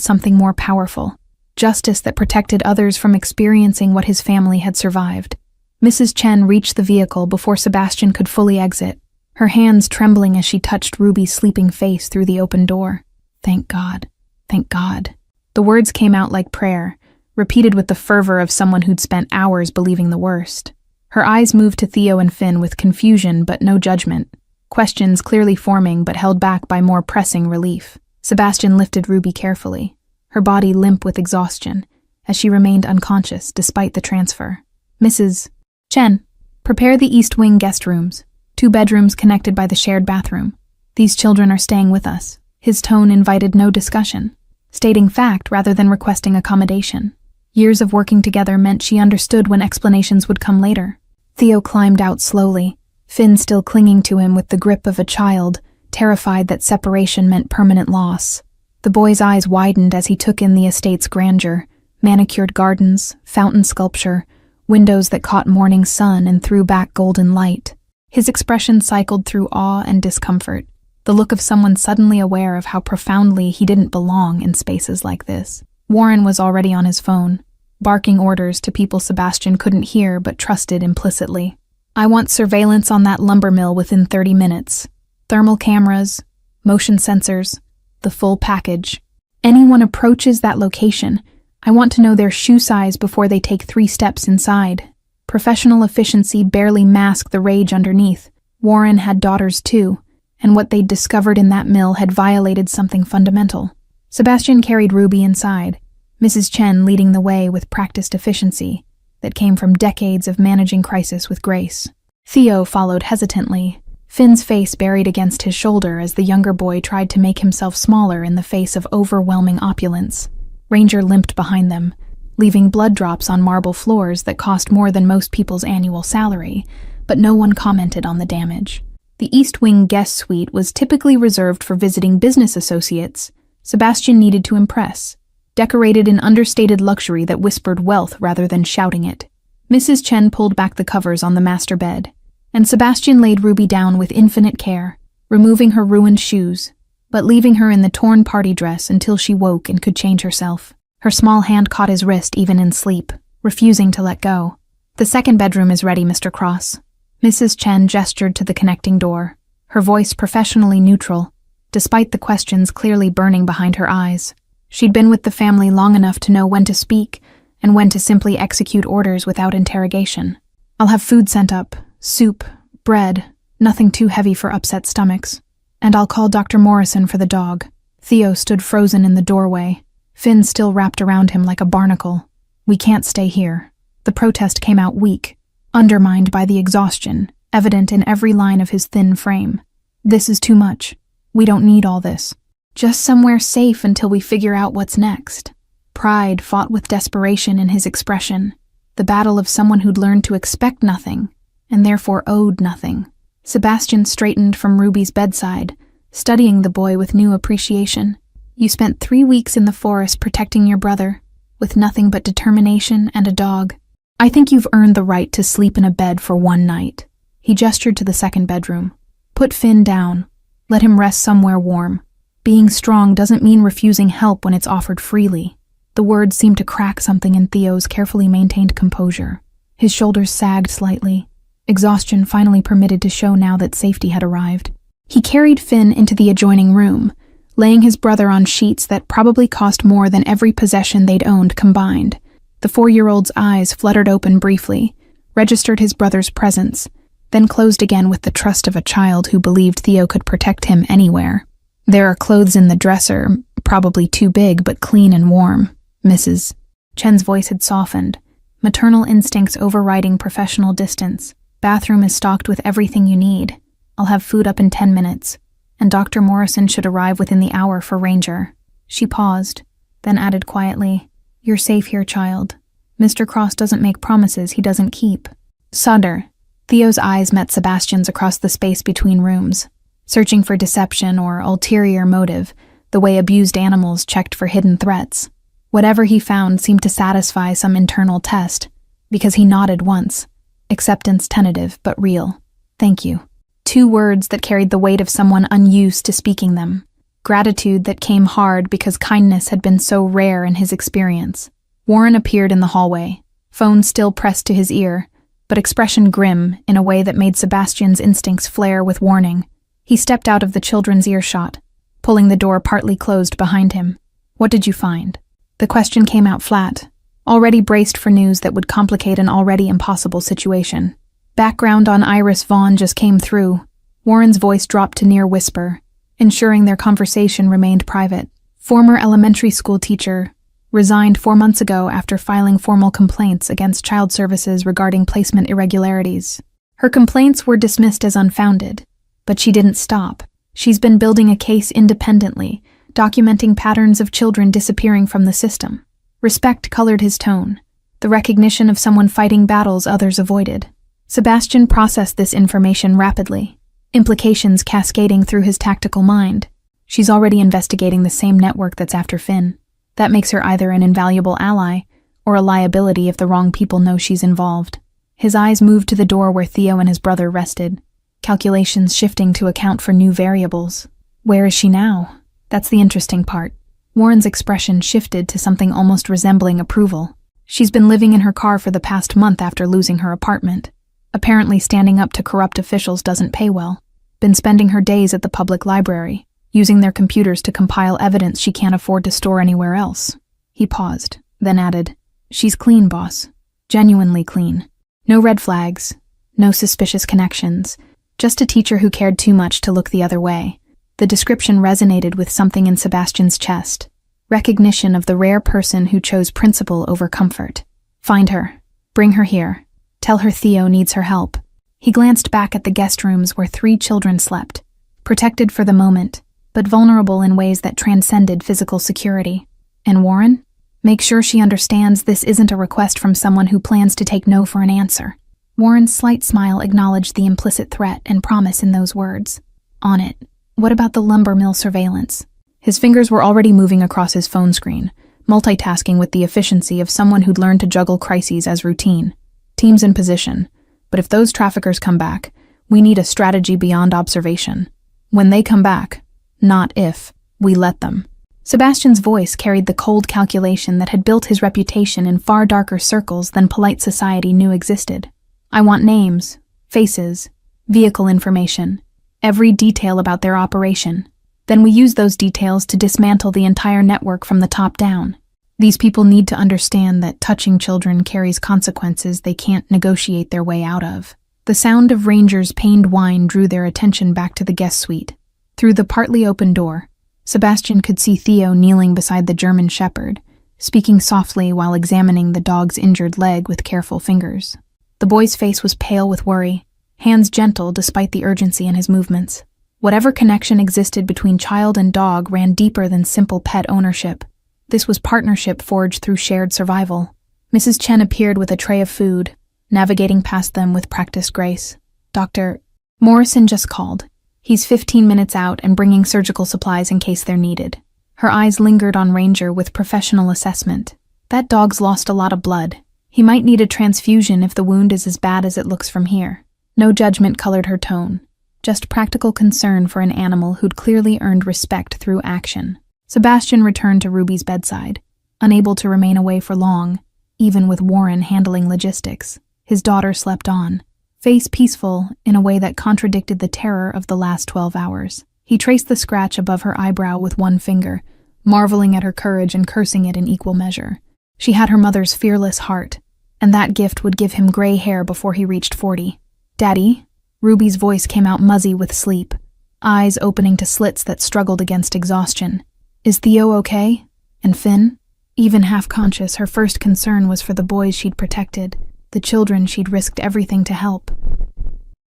something more powerful, justice that protected others from experiencing what his family had survived. Mrs. Chen reached the vehicle before Sebastian could fully exit, her hands trembling as she touched Ruby's sleeping face through the open door. Thank God. Thank God. The words came out like prayer, repeated with the fervor of someone who'd spent hours believing the worst. Her eyes moved to Theo and Finn with confusion but no judgment, questions clearly forming but held back by more pressing relief. Sebastian lifted Ruby carefully, her body limp with exhaustion, as she remained unconscious despite the transfer. Mrs. Chen, prepare the East Wing guest rooms, 2 bedrooms connected by the shared bathroom. These children are staying with us. His tone invited no discussion, stating fact rather than requesting accommodation. Years of working together meant she understood when explanations would come later. Theo climbed out slowly, Finn still clinging to him with the grip of a child, terrified that separation meant permanent loss. The boy's eyes widened as he took in the estate's grandeur, manicured gardens, fountain sculpture, windows that caught morning sun and threw back golden light. His expression cycled through awe and discomfort, the look of someone suddenly aware of how profoundly he didn't belong in spaces like this. Warren was already on his phone, barking orders to people Sebastian couldn't hear but trusted implicitly. I want surveillance on that lumber mill within 30 minutes. Thermal cameras, motion sensors, the full package. Anyone approaches that location, I want to know their shoe size before they take 3 steps inside. Professional efficiency barely masked the rage underneath. Warren had daughters too, and what they'd discovered in that mill had violated something fundamental. Sebastian carried Ruby inside, Mrs. Chen leading the way with practiced efficiency that came from decades of managing crisis with grace. Theo followed hesitantly, Finn's face buried against his shoulder as the younger boy tried to make himself smaller in the face of overwhelming opulence. Ranger limped behind them, leaving blood drops on marble floors that cost more than most people's annual salary, but no one commented on the damage. The East Wing guest suite was typically reserved for visiting business associates. Sebastian needed to impress, decorated in understated luxury that whispered wealth rather than shouting it. Mrs. Chen pulled back the covers on the master bed, and Sebastian laid Ruby down with infinite care, removing her ruined shoes, but leaving her in the torn party dress until she woke and could change herself. Her small hand caught his wrist even in sleep, refusing to let go. The second bedroom is ready, Mr. Cross. Mrs. Chen gestured to the connecting door, her voice professionally neutral, despite the questions clearly burning behind her eyes. She'd been with the family long enough to know when to speak and when to simply execute orders without interrogation. I'll have food sent up, soup, bread, nothing too heavy for upset stomachs. And I'll call Dr. Morrison for the dog. Theo stood frozen in the doorway, Finn still wrapped around him like a barnacle. We can't stay here. The protest came out weak, undermined by the exhaustion, evident in every line of his thin frame. This is too much. We don't need all this. Just somewhere safe until we figure out what's next. Pride fought with desperation in his expression, the battle of someone who'd learned to expect nothing, and therefore owed nothing. Sebastian straightened from Ruby's bedside, studying the boy with new appreciation. You spent 3 weeks in the forest protecting your brother, with nothing but determination and a dog. I think you've earned the right to sleep in a bed for 1 night. He gestured to the second bedroom. Put Finn down. Let him rest somewhere warm. Being strong doesn't mean refusing help when it's offered freely. The words seemed to crack something in Theo's carefully maintained composure. His shoulders sagged slightly. Exhaustion finally permitted to show now that safety had arrived. He carried Finn into the adjoining room, laying his brother on sheets that probably cost more than every possession they'd owned combined. The 4-year-old's eyes fluttered open briefly, registered his brother's presence, then closed again with the trust of a child who believed Theo could protect him anywhere. There are clothes in the dresser, probably too big but clean and warm. Mrs. Chen's voice had softened, maternal instincts overriding professional distance. Bathroom is stocked with everything you need. I'll have food up in 10 minutes, and Dr. Morrison should arrive within the hour for Ranger. She paused, then added quietly, You're safe here, child. Mr. Cross doesn't make promises he doesn't keep. Sutter. Theo's eyes met Sebastian's across the space between rooms, searching for deception or ulterior motive, the way abused animals checked for hidden threats. Whatever he found seemed to satisfy some internal test, because he nodded once, acceptance tentative but real. Thank you. 2 words that carried the weight of someone unused to speaking them. Gratitude that came hard because kindness had been so rare in his experience. Warren appeared in the hallway, phone still pressed to his ear, but expression grim in a way that made Sebastian's instincts flare with warning. He stepped out of the children's earshot, pulling the door partly closed behind him. What did you find? The question came out flat, already braced for news that would complicate an already impossible situation. Background on Iris Vaughn just came through. Warren's voice dropped to near whisper, ensuring their conversation remained private. Former elementary school teacher, resigned 4 months ago after filing formal complaints against child services regarding placement irregularities. Her complaints were dismissed as unfounded, but she didn't stop. She's been building a case independently, documenting patterns of children disappearing from the system. Respect colored his tone, the recognition of someone fighting battles others avoided. Sebastian processed this information rapidly, implications cascading through his tactical mind. She's already investigating the same network that's after Finn. That makes her either an invaluable ally or a liability if the wrong people know she's involved. His eyes moved to the door where Theo and his brother rested, calculations shifting to account for new variables. Where is she now? That's the interesting part. Warren's expression shifted to something almost resembling approval. She's been living in her car for the past month after losing her apartment. Apparently standing up to corrupt officials doesn't pay well. Been spending her days at the public library, using their computers to compile evidence she can't afford to store anywhere else. He paused, then added, "She's clean, boss. Genuinely clean. No red flags, no suspicious connections, just a teacher who cared too much to look the other way." The description resonated with something in Sebastian's chest. Recognition of the rare person who chose principle over comfort. Find her. Bring her here. Tell her Theo needs her help. He glanced back at the guest rooms where 3 children slept, protected for the moment, but vulnerable in ways that transcended physical security. And Warren? Make sure she understands this isn't a request from someone who plans to take no for an answer. Warren's slight smile acknowledged the implicit threat and promise in those words. On it. What about the lumber mill surveillance? His fingers were already moving across his phone screen, multitasking with the efficiency of someone who'd learned to juggle crises as routine. Teams in position. But if those traffickers come back, we need a strategy beyond observation. When they come back, not if, we let them. Sebastian's voice carried the cold calculation that had built his reputation in far darker circles than polite society knew existed. I want names, faces, vehicle information, every detail about their operation. Then we use those details to dismantle the entire network from the top down. These people need to understand that touching children carries consequences they can't negotiate their way out of. The sound of Ranger's pained whine drew their attention back to the guest suite. Through the partly open door, Sebastian could see Theo kneeling beside the German shepherd, speaking softly while examining the dog's injured leg with careful fingers. The boy's face was pale with worry, hands gentle despite the urgency in his movements. Whatever connection existed between child and dog ran deeper than simple pet ownership. This was partnership forged through shared survival. Mrs. Chen appeared with a tray of food, navigating past them with practiced grace. Dr. Morrison just called. He's 15 minutes out and bringing surgical supplies in case they're needed. Her eyes lingered on Ranger with professional assessment. That dog's lost a lot of blood. He might need a transfusion if the wound is as bad as it looks from here. No judgment colored her tone, just practical concern for an animal who'd clearly earned respect through action. Sebastian returned to Ruby's bedside, unable to remain away for long, even with Warren handling logistics. His daughter slept on, face peaceful in a way that contradicted the terror of the last 12 hours. He traced the scratch above her eyebrow with one finger, marveling at her courage and cursing it in equal measure. She had her mother's fearless heart, and that gift would give him gray hair before he reached 40. "Daddy?" Ruby's voice came out muzzy with sleep, eyes opening to slits that struggled against exhaustion. "Is Theo okay? And Finn?" Even half-conscious, her first concern was for the boys she'd protected, the children she'd risked everything to help.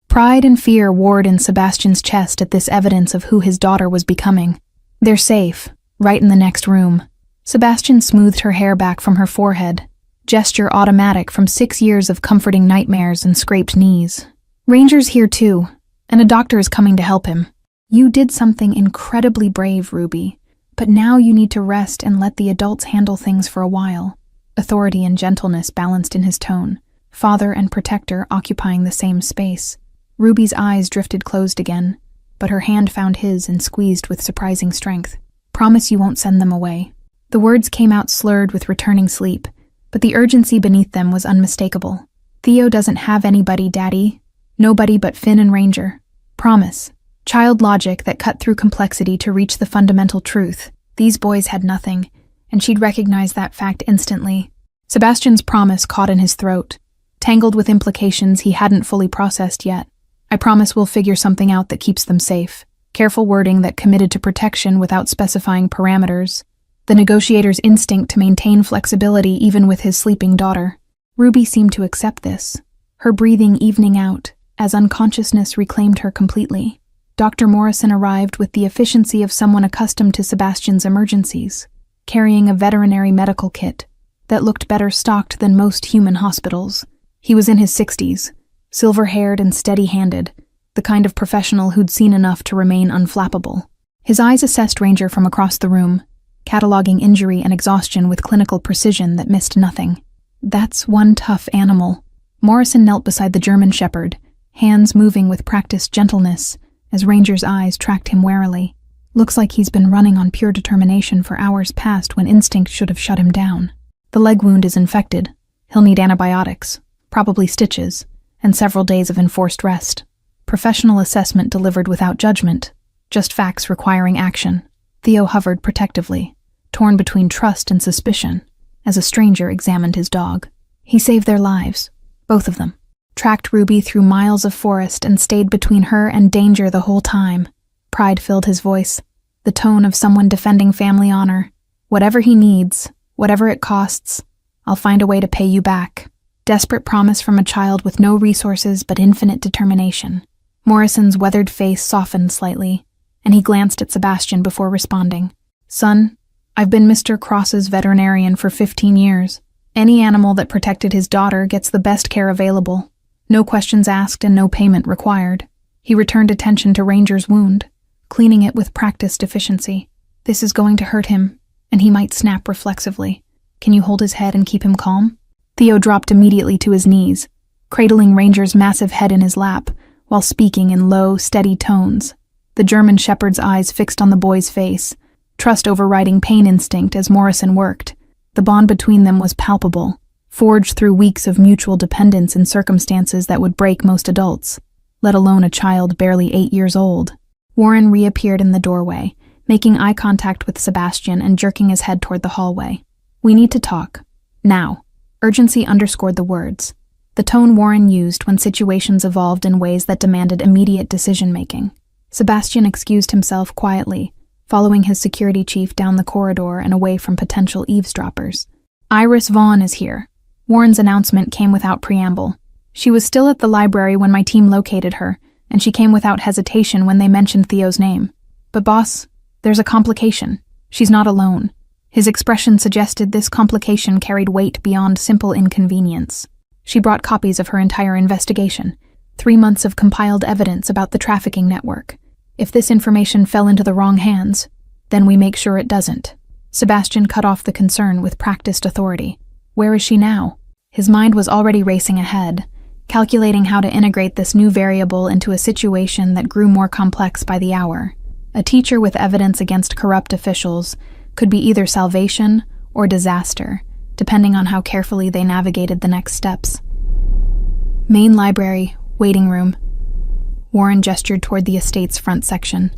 Pride and fear warred in Sebastian's chest at this evidence of who his daughter was becoming. "They're safe, right in the next room." Sebastian smoothed her hair back from her forehead, gesture automatic from 6 years of comforting nightmares and scraped knees. "Ranger's here too, and a doctor is coming to help him. You did something incredibly brave, Ruby, but now you need to rest and let the adults handle things for a while." Authority and gentleness balanced in his tone, father and protector occupying the same space. Ruby's eyes drifted closed again, but her hand found his and squeezed with surprising strength. "Promise you won't send them away." The words came out slurred with returning sleep, but the urgency beneath them was unmistakable. "Theo doesn't have anybody, Daddy. Nobody but Finn and Ranger. Promise." Child logic that cut through complexity to reach the fundamental truth. These boys had nothing, and she'd recognize that fact instantly. Sebastian's promise caught in his throat, tangled with implications he hadn't fully processed yet. I promise we'll figure something out that keeps them safe. Careful wording that committed to protection without specifying parameters. The negotiator's instinct to maintain flexibility even with his sleeping daughter. Ruby seemed to accept this, her breathing evening out as unconsciousness reclaimed her completely. Dr. Morrison arrived with the efficiency of someone accustomed to Sebastian's emergencies, carrying a veterinary medical kit that looked better stocked than most human hospitals. He was in his 60s, silver-haired and steady-handed, the kind of professional who'd seen enough to remain unflappable. His eyes assessed Ranger from across the room, cataloging injury and exhaustion with clinical precision that missed nothing. That's one tough animal. Morrison knelt beside the German shepherd, hands moving with practiced gentleness as Ranger's eyes tracked him warily. Looks like he's been running on pure determination for hours past when instinct should have shut him down. The leg wound is infected. He'll need antibiotics, probably stitches, and several days of enforced rest. Professional assessment delivered without judgment, just facts requiring action. Theo hovered protectively, torn between trust and suspicion, as a stranger examined his dog. He saved their lives, both of them. Tracked Ruby through miles of forest and stayed between her and danger the whole time. Pride filled his voice, the tone of someone defending family honor. Whatever he needs, whatever it costs, I'll find a way to pay you back. Desperate promise from a child with no resources but infinite determination. Morrison's weathered face softened slightly, and he glanced at Sebastian before responding. Son, I've been Mr. Cross's veterinarian for 15 years. Any animal that protected his daughter gets the best care available. No questions asked and no payment required. He returned attention to Ranger's wound, cleaning it with practiced efficiency. This is going to hurt him, and he might snap reflexively. Can you hold his head and keep him calm? Theo dropped immediately to his knees, cradling Ranger's massive head in his lap, while speaking in low, steady tones. The German shepherd's eyes fixed on the boy's face, trust overriding pain instinct as Morrison worked. The bond between them was palpable, forged through weeks of mutual dependence in circumstances that would break most adults, let alone a child barely 8 years old. Warren reappeared in the doorway, making eye contact with Sebastian and jerking his head toward the hallway. We need to talk. Now. Urgency underscored the words, the tone Warren used when situations evolved in ways that demanded immediate decision-making. Sebastian excused himself quietly, following his security chief down the corridor and away from potential eavesdroppers. Iris Vaughn is here. Warren's announcement came without preamble. She was still at the library when my team located her, and she came without hesitation when they mentioned Theo's name. But boss, there's a complication. She's not alone. His expression suggested this complication carried weight beyond simple inconvenience. She brought copies of her entire investigation, 3 months of compiled evidence about the trafficking network. If this information fell into the wrong hands, then we make sure it doesn't. Sebastian cut off the concern with practiced authority. Where is she now? His mind was already racing ahead, calculating how to integrate this new variable into a situation that grew more complex by the hour. A teacher with evidence against corrupt officials could be either salvation or disaster, depending on how carefully they navigated the next steps. Main library, waiting room. Warren gestured toward the estate's front section.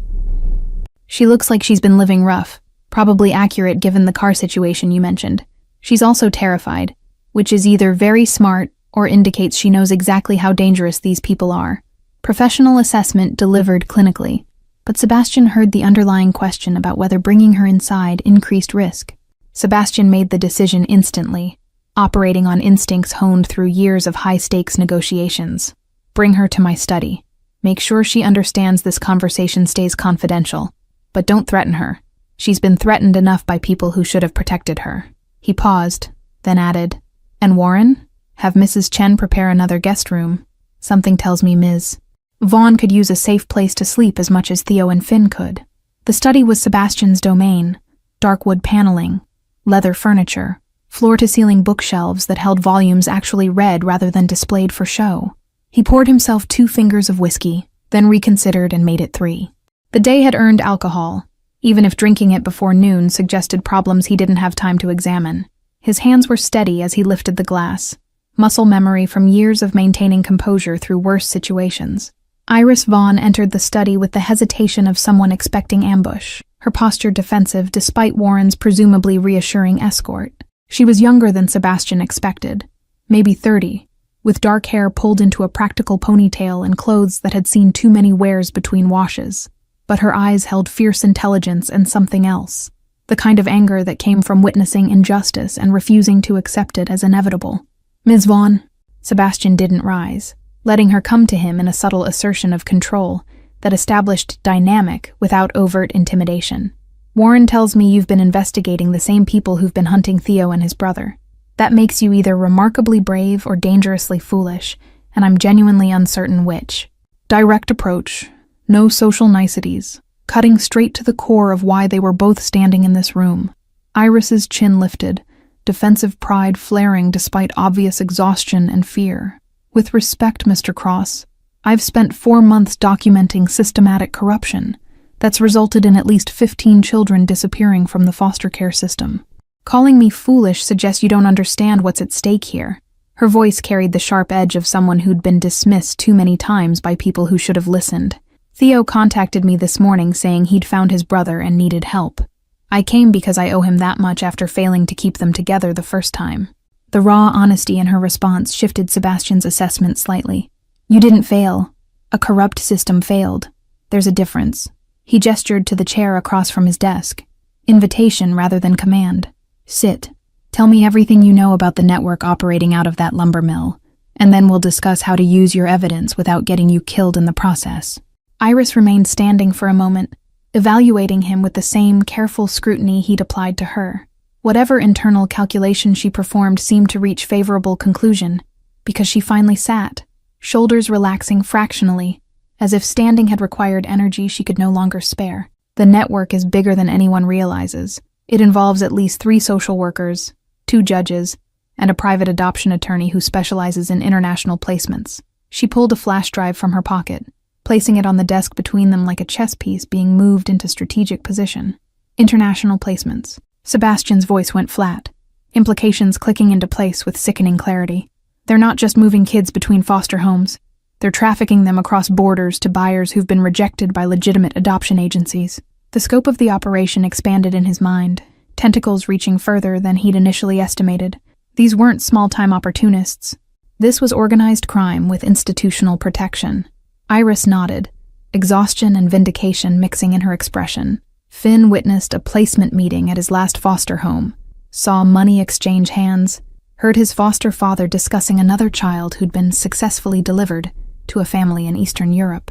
She looks like she's been living rough, probably accurate given the car situation you mentioned. She's also terrified, which is either very smart or indicates she knows exactly how dangerous these people are. Professional assessment delivered clinically, but Sebastian heard the underlying question about whether bringing her inside increased risk. Sebastian made the decision instantly, operating on instincts honed through years of high-stakes negotiations. Bring her to my study. Make sure she understands this conversation stays confidential, but don't threaten her. She's been threatened enough by people who should have protected her. He paused, then added, And Warren? Have Mrs. Chen prepare another guest room. Something tells me Ms. Vaughn could use a safe place to sleep as much as Theo and Finn could. The study was Sebastian's domain, dark wood paneling, leather furniture, floor-to-ceiling bookshelves that held volumes actually read rather than displayed for show. He poured himself 2 fingers of whiskey, then reconsidered and made it 3. The day had earned alcohol, even if drinking it before noon suggested problems he didn't have time to examine. His hands were steady as he lifted the glass, muscle memory from years of maintaining composure through worse situations. Iris Vaughn entered the study with the hesitation of someone expecting ambush. her posture defensive despite Warren's presumably reassuring escort. She was younger than Sebastian expected, maybe 30, with dark hair pulled into a practical ponytail and clothes that had seen too many wears between washes. But her eyes held fierce intelligence and something else, the kind of anger that came from witnessing injustice and refusing to accept it as inevitable. "Ms. Vaughn." Sebastian didn't rise, letting her come to him in a subtle assertion of control that established dynamic without overt intimidation. "Warren tells me you've been investigating the same people who've been hunting Theo and his brother. That makes you either remarkably brave or dangerously foolish, and I'm genuinely uncertain which." Direct approach, no social niceties, cutting straight to the core of why they were both standing in this room. Iris's chin lifted, defensive pride flaring despite obvious exhaustion and fear. "With respect, Mr. Cross, I've spent 4 months documenting systematic corruption that's resulted in at least 15 children disappearing from the foster care system. Calling me foolish suggests you don't understand what's at stake here." Her voice carried the sharp edge of someone who'd been dismissed too many times by people who should have listened. "Theo contacted me this morning saying he'd found his brother and needed help. I came because I owe him that much after failing to keep them together the first time." The raw honesty in her response shifted Sebastian's assessment slightly. "You didn't fail. A corrupt system failed. There's a difference." He gestured to the chair across from his desk. Invitation rather than command. "Sit. Tell me everything you know about the network operating out of that lumber mill, and then we'll discuss how to use your evidence without getting you killed in the process." Iris remained standing for a moment, evaluating him with the same careful scrutiny he'd applied to her. Whatever internal calculation she performed seemed to reach favorable conclusion, because she finally sat, shoulders relaxing fractionally, as if standing had required energy she could no longer spare. "The network is bigger than anyone realizes. It involves at least 3 social workers, 2 judges, and a private adoption attorney who specializes in international placements." She pulled a flash drive from her pocket, placing it on the desk between them like a chess piece being moved into strategic position. "International placements." Sebastian's voice went flat, implications clicking into place with sickening clarity. "They're not just moving kids between foster homes. They're trafficking them across borders to buyers who've been rejected by legitimate adoption agencies." The scope of the operation expanded in his mind, tentacles reaching further than he'd initially estimated. These weren't small-time opportunists. This was organized crime with institutional protection. Iris nodded, exhaustion and vindication mixing in her expression. Finn witnessed a placement meeting at his last foster home, saw money exchange hands, heard his foster father discussing another child who'd been successfully delivered to a family in Eastern Europe.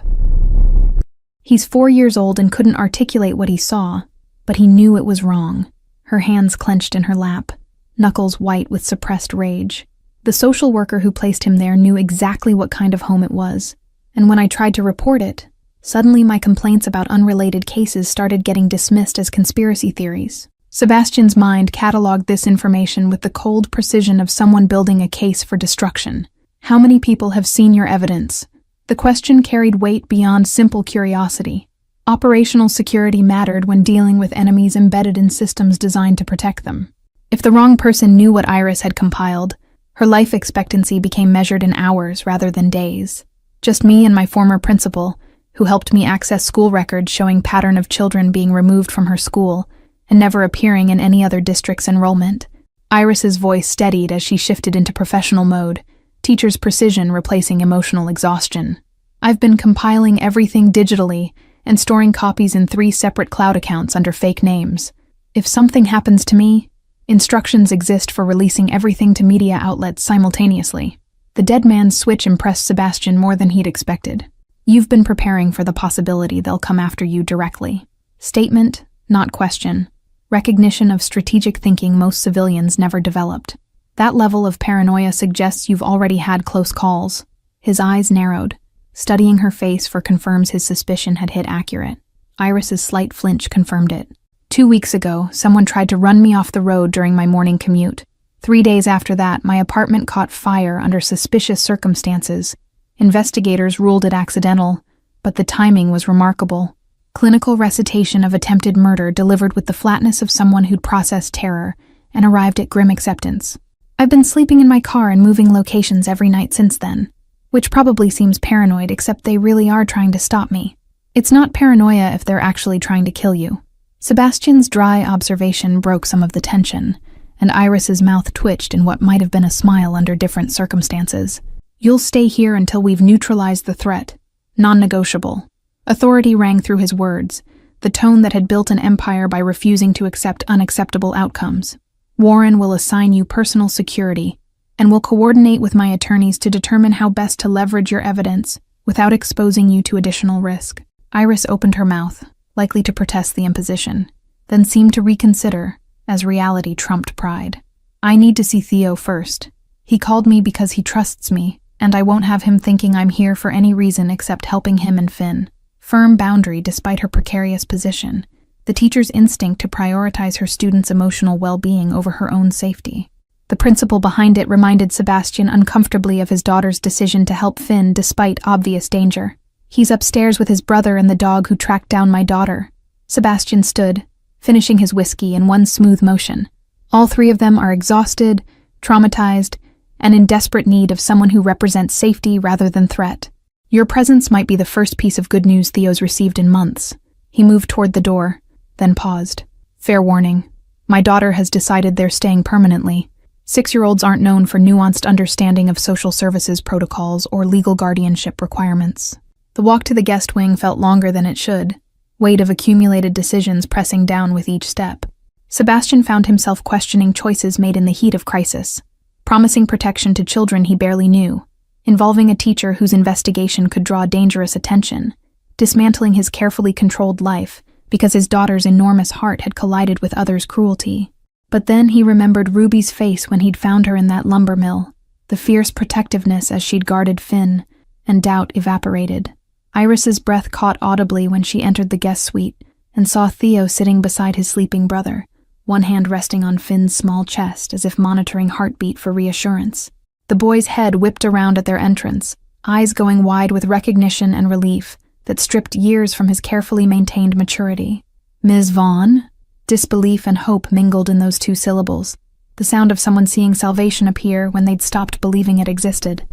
He's 4 years old and couldn't articulate what he saw, but he knew it was wrong. Her hands clenched in her lap, knuckles white with suppressed rage. The social worker who placed him there knew exactly what kind of home it was, and when I tried to report it, suddenly my complaints about unrelated cases started getting dismissed as conspiracy theories. Sebastian's mind cataloged this information with the cold precision of someone building a case for destruction. "How many people have seen your evidence?" The question carried weight beyond simple curiosity. Operational security mattered when dealing with enemies embedded in systems designed to protect them. If the wrong person knew what Iris had compiled, her life expectancy became measured in hours rather than days. Just me and my former principal, who helped me access school records showing pattern of children being removed from her school and never appearing in any other district's enrollment. Iris's voice steadied as she shifted into professional mode, teacher's precision replacing emotional exhaustion. "I've been compiling everything digitally and storing copies in 3 separate cloud accounts under fake names. If something happens to me, instructions exist for releasing everything to media outlets simultaneously." The dead man's switch impressed Sebastian more than he'd expected. "You've been preparing for the possibility they'll come after you directly." Statement, not question. Recognition of strategic thinking most civilians never developed. That level of paranoia suggests you've already had close calls. His eyes narrowed, studying her face for confirms his suspicion had hit accurate. Iris's slight flinch confirmed it. 2 weeks ago, someone tried to run me off the road during my morning commute. 3 days after that, my apartment caught fire under suspicious circumstances. Investigators ruled it accidental, but the timing was remarkable. Clinical recitation of attempted murder delivered with the flatness of someone who'd processed terror and arrived at grim acceptance. I've been sleeping in my car and moving locations every night since then, which probably seems paranoid, except they really are trying to stop me. It's not paranoia if they're actually trying to kill you. Sebastian's dry observation broke some of the tension, and Iris's mouth twitched in what might have been a smile under different circumstances. "You'll stay here until we've neutralized the threat. Non-negotiable." Authority rang through his words, the tone that had built an empire by refusing to accept unacceptable outcomes. "Warren will assign you personal security, and will coordinate with my attorneys to determine how best to leverage your evidence without exposing you to additional risk." Iris opened her mouth, likely to protest the imposition, then seemed to reconsider, as reality trumped pride. "I need to see Theo first. He called me because he trusts me, and I won't have him thinking I'm here for any reason except helping him and Finn." Firm boundary despite her precarious position, the teacher's instinct to prioritize her students' emotional well-being over her own safety. The principle behind it reminded Sebastian uncomfortably of his daughter's decision to help Finn despite obvious danger. "He's upstairs with his brother and the dog who tracked down my daughter." Sebastian stood, finishing his whiskey in one smooth motion. "All three of them are exhausted, traumatized, and in desperate need of someone who represents safety rather than threat. Your presence might be the first piece of good news Theo's received in months." He moved toward the door, then paused. "Fair warning. My daughter has decided they're staying permanently. 6-year-olds aren't known for nuanced understanding of social services protocols or legal guardianship requirements." The walk to the guest wing felt longer than it should, weight of accumulated decisions pressing down with each step. Sebastian found himself questioning choices made in the heat of crisis, promising protection to children he barely knew, involving a teacher whose investigation could draw dangerous attention, dismantling his carefully controlled life because his daughter's enormous heart had collided with others' cruelty. But then he remembered Ruby's face when he'd found her in that lumber mill, the fierce protectiveness as she'd guarded Finn, and doubt evaporated. Iris's breath caught audibly when she entered the guest suite and saw Theo sitting beside his sleeping brother, one hand resting on Finn's small chest as if monitoring heartbeat for reassurance. The boy's head whipped around at their entrance, eyes going wide with recognition and relief that stripped years from his carefully maintained maturity. "Ms. Vaughn?" Disbelief and hope mingled in those two syllables, the sound of someone seeing salvation appear when they'd stopped believing it existed.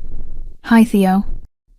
"Hi, Theo."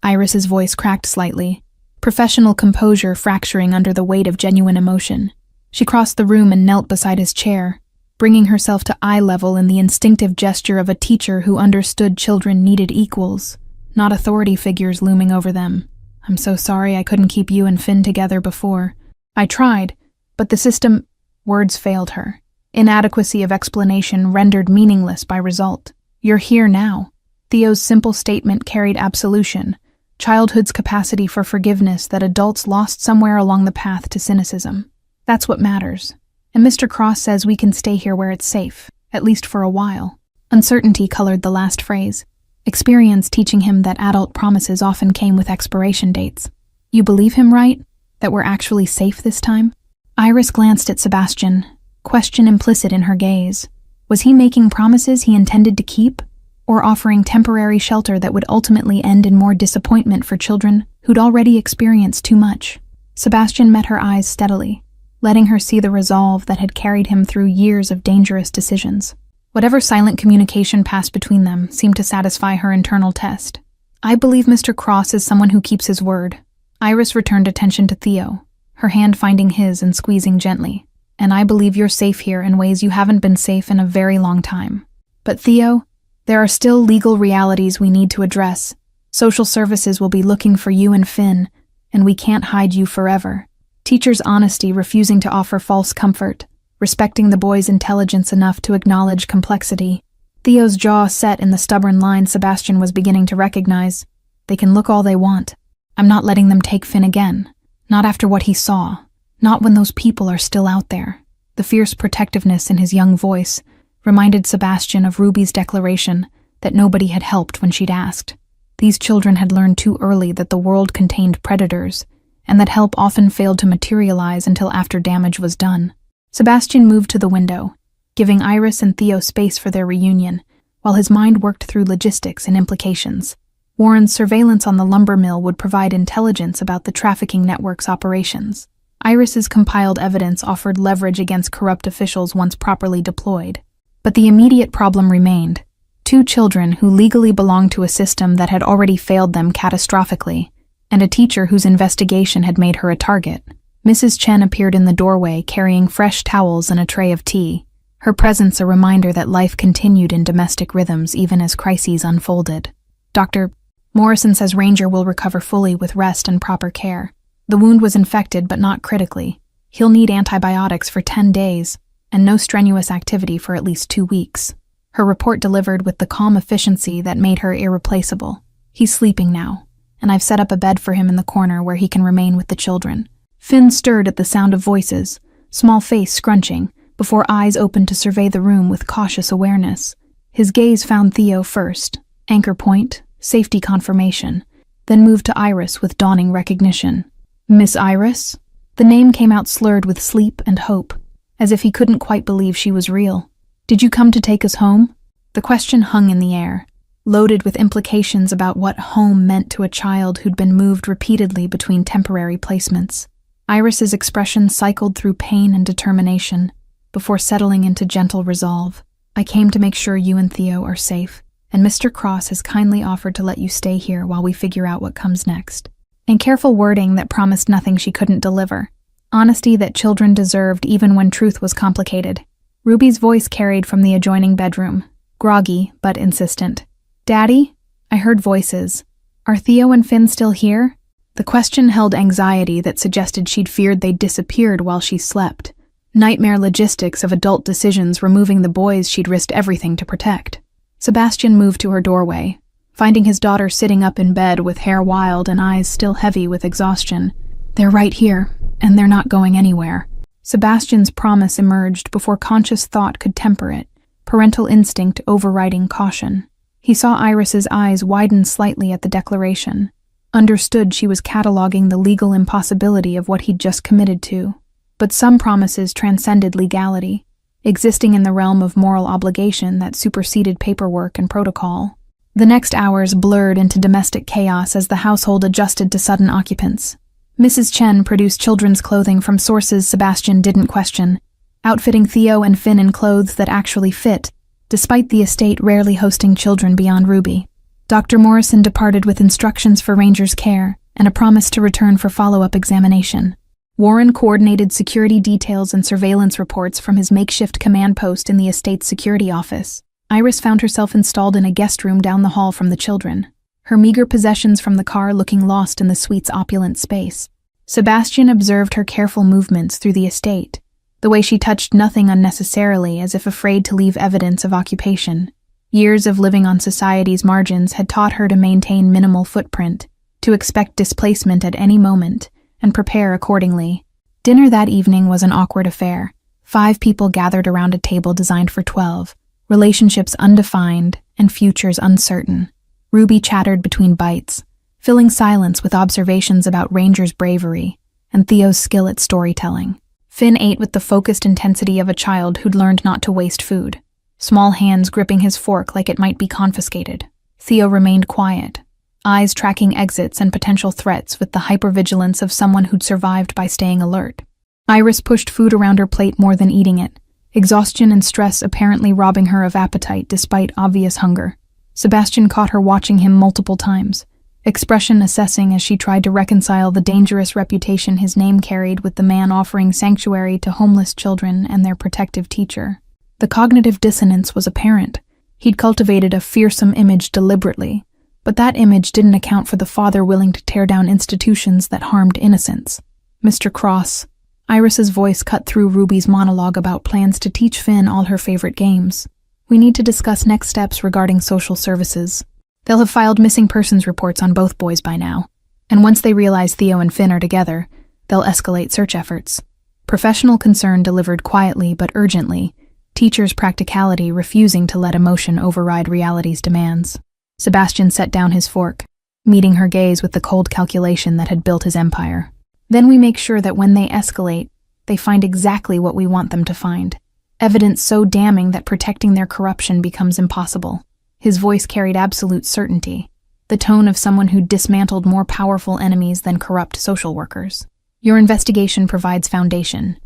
Iris's voice cracked slightly, professional composure fracturing under the weight of genuine emotion. She crossed the room and knelt beside his chair, bringing herself to eye level in the instinctive gesture of a teacher who understood children needed equals, not authority figures looming over them. "I'm so sorry I couldn't keep you and Finn together before. I tried, but the system—" Words failed her. Inadequacy of explanation rendered meaningless by result. "You're here now." Theo's simple statement carried absolution, childhood's capacity for forgiveness that adults lost somewhere along the path to cynicism. "That's what matters. And Mr. Cross says we can stay here where it's safe, at least for a while." Uncertainty colored the last phrase, experience teaching him that adult promises often came with expiration dates. "You believe him, right? That we're actually safe this time?" Iris glanced at Sebastian, question implicit in her gaze. Was he making promises he intended to keep, or offering temporary shelter that would ultimately end in more disappointment for children who'd already experienced too much? Sebastian met her eyes steadily, letting her see the resolve that had carried him through years of dangerous decisions. Whatever silent communication passed between them seemed to satisfy her internal test. "I believe Mr. Cross is someone who keeps his word." Iris returned attention to Theo, her hand finding his and squeezing gently. "And I believe you're safe here in ways you haven't been safe in a very long time. But Theo, there are still legal realities we need to address. Social services will be looking for you and Finn, and we can't hide you forever." Teacher's honesty refusing to offer false comfort, respecting the boy's intelligence enough to acknowledge complexity. Theo's jaw set in the stubborn line Sebastian was beginning to recognize. They can look all they want. I'm not letting them take Finn again. Not after what he saw. Not when those people are still out there. The fierce protectiveness in his young voice reminded Sebastian of Ruby's declaration that nobody had helped when she'd asked. These children had learned too early that the world contained predators, and that help often failed to materialize until after damage was done. Sebastian moved to the window, giving Iris and Theo space for their reunion, while his mind worked through logistics and implications. Warren's surveillance on the lumber mill would provide intelligence about the trafficking network's operations. Iris's compiled evidence offered leverage against corrupt officials once properly deployed. But the immediate problem remained. 2 children who legally belonged to a system that had already failed them catastrophically, and a teacher whose investigation had made her a target. Mrs. Chen appeared in the doorway carrying fresh towels and a tray of tea, her presence a reminder that life continued in domestic rhythms even as crises unfolded. Dr. Morrison says Ranger will recover fully with rest and proper care. The wound was infected but not critically. He'll need antibiotics for 10 days and no strenuous activity for at least 2 weeks. Her report delivered with the calm efficiency that made her irreplaceable. He's sleeping now, and I've set up a bed for him in the corner where he can remain with the children. Finn stirred at the sound of voices, small face scrunching, before eyes opened to survey the room with cautious awareness. His gaze found Theo first, anchor point, safety confirmation, then moved to Iris with dawning recognition. Miss Iris? The name came out slurred with sleep and hope, as if he couldn't quite believe she was real. Did you come to take us home? The question hung in the air, loaded with implications about what home meant to a child who'd been moved repeatedly between temporary placements. Iris's expression cycled through pain and determination, before settling into gentle resolve. I came to make sure you and Theo are safe, and Mr. Cross has kindly offered to let you stay here while we figure out what comes next. In careful wording that promised nothing she couldn't deliver. Honesty that children deserved even when truth was complicated. Ruby's voice carried from the adjoining bedroom, groggy but insistent. Daddy? I heard voices. Are Theo and Finn still here? The question held anxiety that suggested she'd feared they'd disappeared while she slept. Nightmare logistics of adult decisions removing the boys she'd risked everything to protect. Sebastian moved to her doorway, finding his daughter sitting up in bed with hair wild and eyes still heavy with exhaustion. They're right here, and they're not going anywhere. Sebastian's promise emerged before conscious thought could temper it, parental instinct overriding caution. He saw Iris's eyes widen slightly at the declaration, understood she was cataloging the legal impossibility of what he'd just committed to. But some promises transcended legality, existing in the realm of moral obligation that superseded paperwork and protocol. The next hours blurred into domestic chaos as the household adjusted to sudden occupants. Mrs. Chen produced children's clothing from sources Sebastian didn't question, outfitting Theo and Finn in clothes that actually fit, despite the estate rarely hosting children beyond Ruby. Dr. Morrison departed with instructions for Ranger's care and a promise to return for follow-up examination. Warren coordinated security details and surveillance reports from his makeshift command post in the estate's security office. Iris found herself installed in a guest room down the hall from the children, her meager possessions from the car looking lost in the suite's opulent space. Sebastian observed her careful movements through the estate, the way she touched nothing unnecessarily as if afraid to leave evidence of occupation. Years of living on society's margins had taught her to maintain minimal footprint, to expect displacement at any moment, and prepare accordingly. Dinner that evening was an awkward affair. 5 people gathered around a table designed for 12, relationships undefined and futures uncertain. Ruby chattered between bites, filling silence with observations about Ranger's bravery and Theo's skill at storytelling. Finn ate with the focused intensity of a child who'd learned not to waste food, small hands gripping his fork like it might be confiscated. Theo remained quiet, eyes tracking exits and potential threats with the hypervigilance of someone who'd survived by staying alert. Iris pushed food around her plate more than eating it, exhaustion and stress apparently robbing her of appetite despite obvious hunger. Sebastian caught her watching him multiple times, expression assessing as she tried to reconcile the dangerous reputation his name carried with the man offering sanctuary to homeless children and their protective teacher. The cognitive dissonance was apparent. He'd cultivated a fearsome image deliberately, but that image didn't account for the father willing to tear down institutions that harmed innocents. Mr. Cross. Iris's voice cut through Ruby's monologue about plans to teach Finn all her favorite games. We need to discuss next steps regarding social services. They'll have filed missing persons reports on both boys by now, and once they realize Theo and Finn are together, they'll escalate search efforts. Professional concern delivered quietly but urgently, teachers' practicality refusing to let emotion override reality's demands. Sebastian set down his fork, meeting her gaze with the cold calculation that had built his empire. Then we make sure that when they escalate, they find exactly what we want them to find. Evidence so damning that protecting their corruption becomes impossible. His voice carried absolute certainty, the tone of someone who dismantled more powerful enemies than corrupt social workers. Your investigation provides foundation.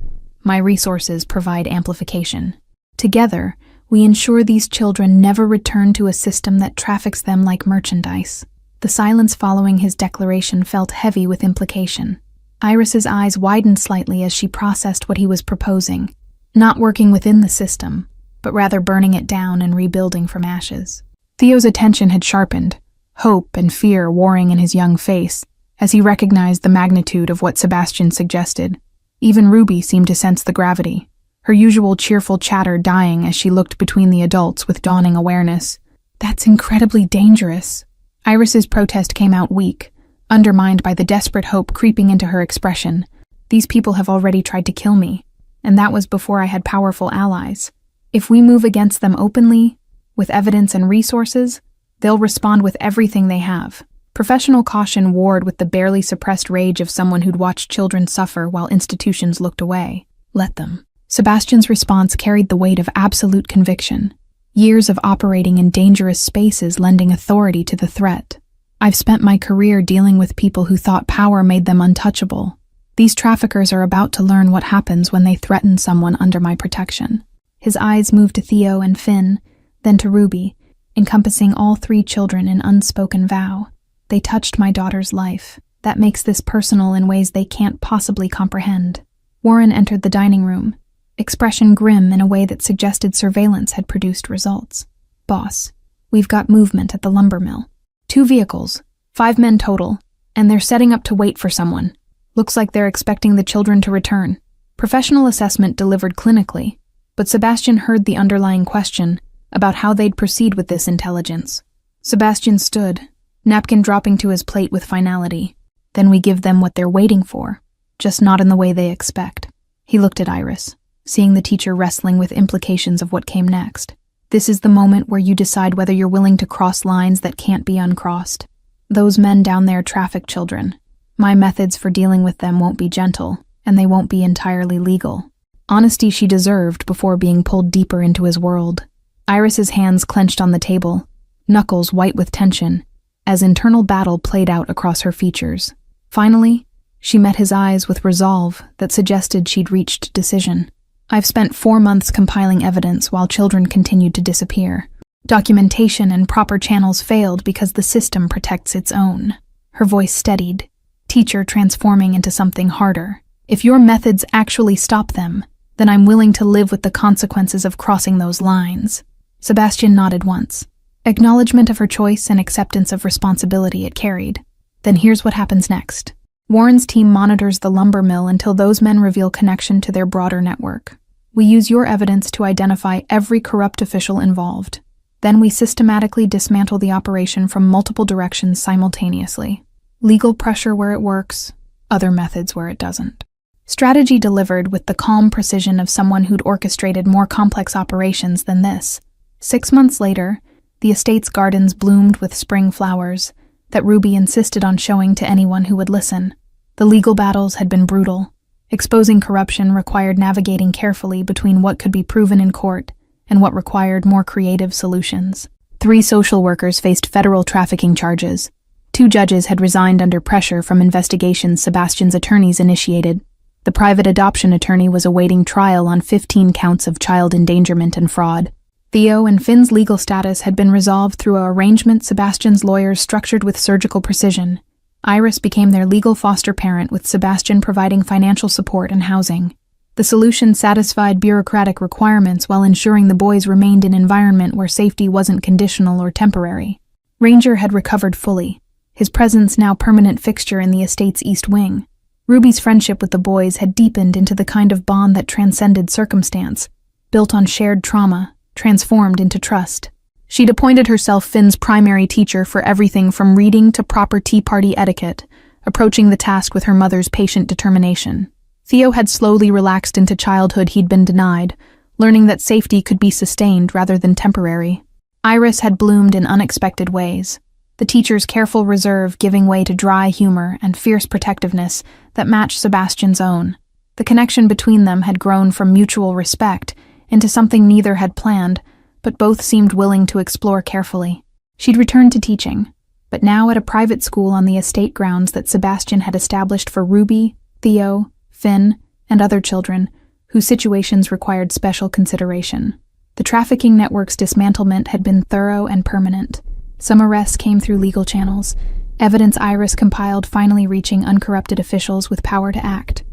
My resources provide amplification. Together, we ensure these children never return to a system that traffics them like merchandise. The silence following his declaration felt heavy with implication. Iris's eyes widened slightly as she processed what he was proposing, not working within the system, but rather burning it down and rebuilding from ashes. Theo's attention had sharpened, hope and fear warring in his young face, as he recognized the magnitude of what Sebastian suggested. Even Ruby seemed to sense the gravity, her usual cheerful chatter dying as she looked between the adults with dawning awareness. That's incredibly dangerous. Iris's protest came out weak, undermined by the desperate hope creeping into her expression. These people have already tried to kill me, and that was before I had powerful allies. If we move against them openly, with evidence and resources, they'll respond with everything they have. Professional caution warred with the barely suppressed rage of someone who'd watched children suffer while institutions looked away. Let them. Sebastian's response carried the weight of absolute conviction. Years of operating in dangerous spaces lending authority to the threat. I've spent my career dealing with people who thought power made them untouchable. These traffickers are about to learn what happens when they threaten someone under my protection. His eyes moved to Theo and Finn, then to Ruby, encompassing all 3 children in unspoken vow. They touched my daughter's life. That makes this personal in ways they can't possibly comprehend. Warren entered the dining room, expression grim in a way that suggested surveillance had produced results. Boss, we've got movement at the lumber mill. 2 vehicles, 5 men total, and they're setting up to wait for someone. Looks like they're expecting the children to return. Professional assessment delivered clinically, but Sebastian heard the underlying question about how they'd proceed with this intelligence. Sebastian stood, napkin dropping to his plate with finality. Then we give them what they're waiting for, just not in the way they expect. He looked at Iris, seeing the teacher wrestling with implications of what came next. This is the moment where you decide whether you're willing to cross lines that can't be uncrossed. Those men down there traffic children. My methods for dealing with them won't be gentle, and they won't be entirely legal. Honesty she deserved before being pulled deeper into his world. Iris's hands clenched on the table, knuckles white with tension, as internal battle played out across her features. Finally, she met his eyes with resolve that suggested she'd reached decision. I've spent 4 months compiling evidence while children continued to disappear. Documentation and proper channels failed because the system protects its own. Her voice steadied, teacher transforming into something harder. If your methods actually stop them, then I'm willing to live with the consequences of crossing those lines. Sebastian nodded once. Acknowledgement of her choice and acceptance of responsibility it carried. Then here's what happens next. Warren's team monitors the lumber mill until those men reveal connection to their broader network. We use your evidence to identify every corrupt official involved. Then we systematically dismantle the operation from multiple directions simultaneously. Legal pressure where it works, other methods where it doesn't. Strategy delivered with the calm precision of someone who'd orchestrated more complex operations than this. 6 months later, the estate's gardens bloomed with spring flowers that Ruby insisted on showing to anyone who would listen. The legal battles had been brutal. Exposing corruption required navigating carefully between what could be proven in court and what required more creative solutions. 3 social workers faced federal trafficking charges. 2 judges had resigned under pressure from investigations Sebastian's attorneys initiated. The private adoption attorney was awaiting trial on 15 counts of child endangerment and fraud. Theo and Finn's legal status had been resolved through an arrangement Sebastian's lawyers structured with surgical precision. Iris became their legal foster parent, with Sebastian providing financial support and housing. The solution satisfied bureaucratic requirements while ensuring the boys remained in an environment where safety wasn't conditional or temporary. Ranger had recovered fully, his presence now permanent fixture in the estate's east wing. Ruby's friendship with the boys had deepened into the kind of bond that transcended circumstance, built on shared trauma, transformed into trust. She'd appointed herself Finn's primary teacher for everything from reading to proper tea party etiquette, approaching the task with her mother's patient determination. Theo had slowly relaxed into childhood he'd been denied, learning that safety could be sustained rather than temporary. Iris had bloomed in unexpected ways, the teacher's careful reserve giving way to dry humor and fierce protectiveness that matched Sebastian's own. The connection between them had grown from mutual respect into something neither had planned, but both seemed willing to explore carefully. She'd returned to teaching, but now at a private school on the estate grounds that Sebastian had established for Ruby, Theo, Finn, and other children whose situations required special consideration. The trafficking network's dismantlement had been thorough and permanent. Some arrests came through legal channels, evidence Iris compiled finally reaching uncorrupted officials with power to act.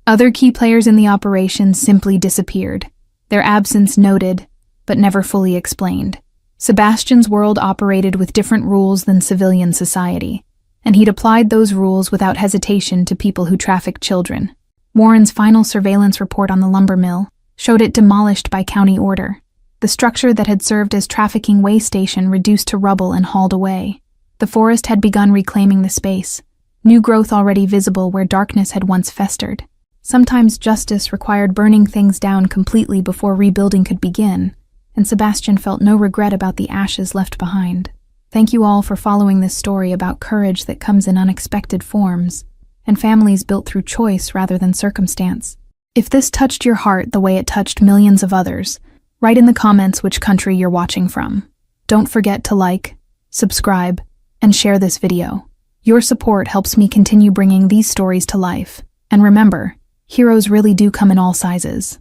Other key players in the operation simply disappeared, their absence noted, but never fully explained. Sebastian's world operated with different rules than civilian society, and he'd applied those rules without hesitation to people who trafficked children. Warren's final surveillance report on the lumber mill showed it demolished by county order, the structure that had served as trafficking way station reduced to rubble and hauled away. The forest had begun reclaiming the space, new growth already visible where darkness had once festered. Sometimes justice required burning things down completely before rebuilding could begin, and Sebastian felt no regret about the ashes left behind. Thank you all for following this story about courage that comes in unexpected forms, and families built through choice rather than circumstance. If this touched your heart the way it touched millions of others, write in the comments which country you're watching from. Don't forget to like, subscribe, and share this video. Your support helps me continue bringing these stories to life. And remember, heroes really do come in all sizes.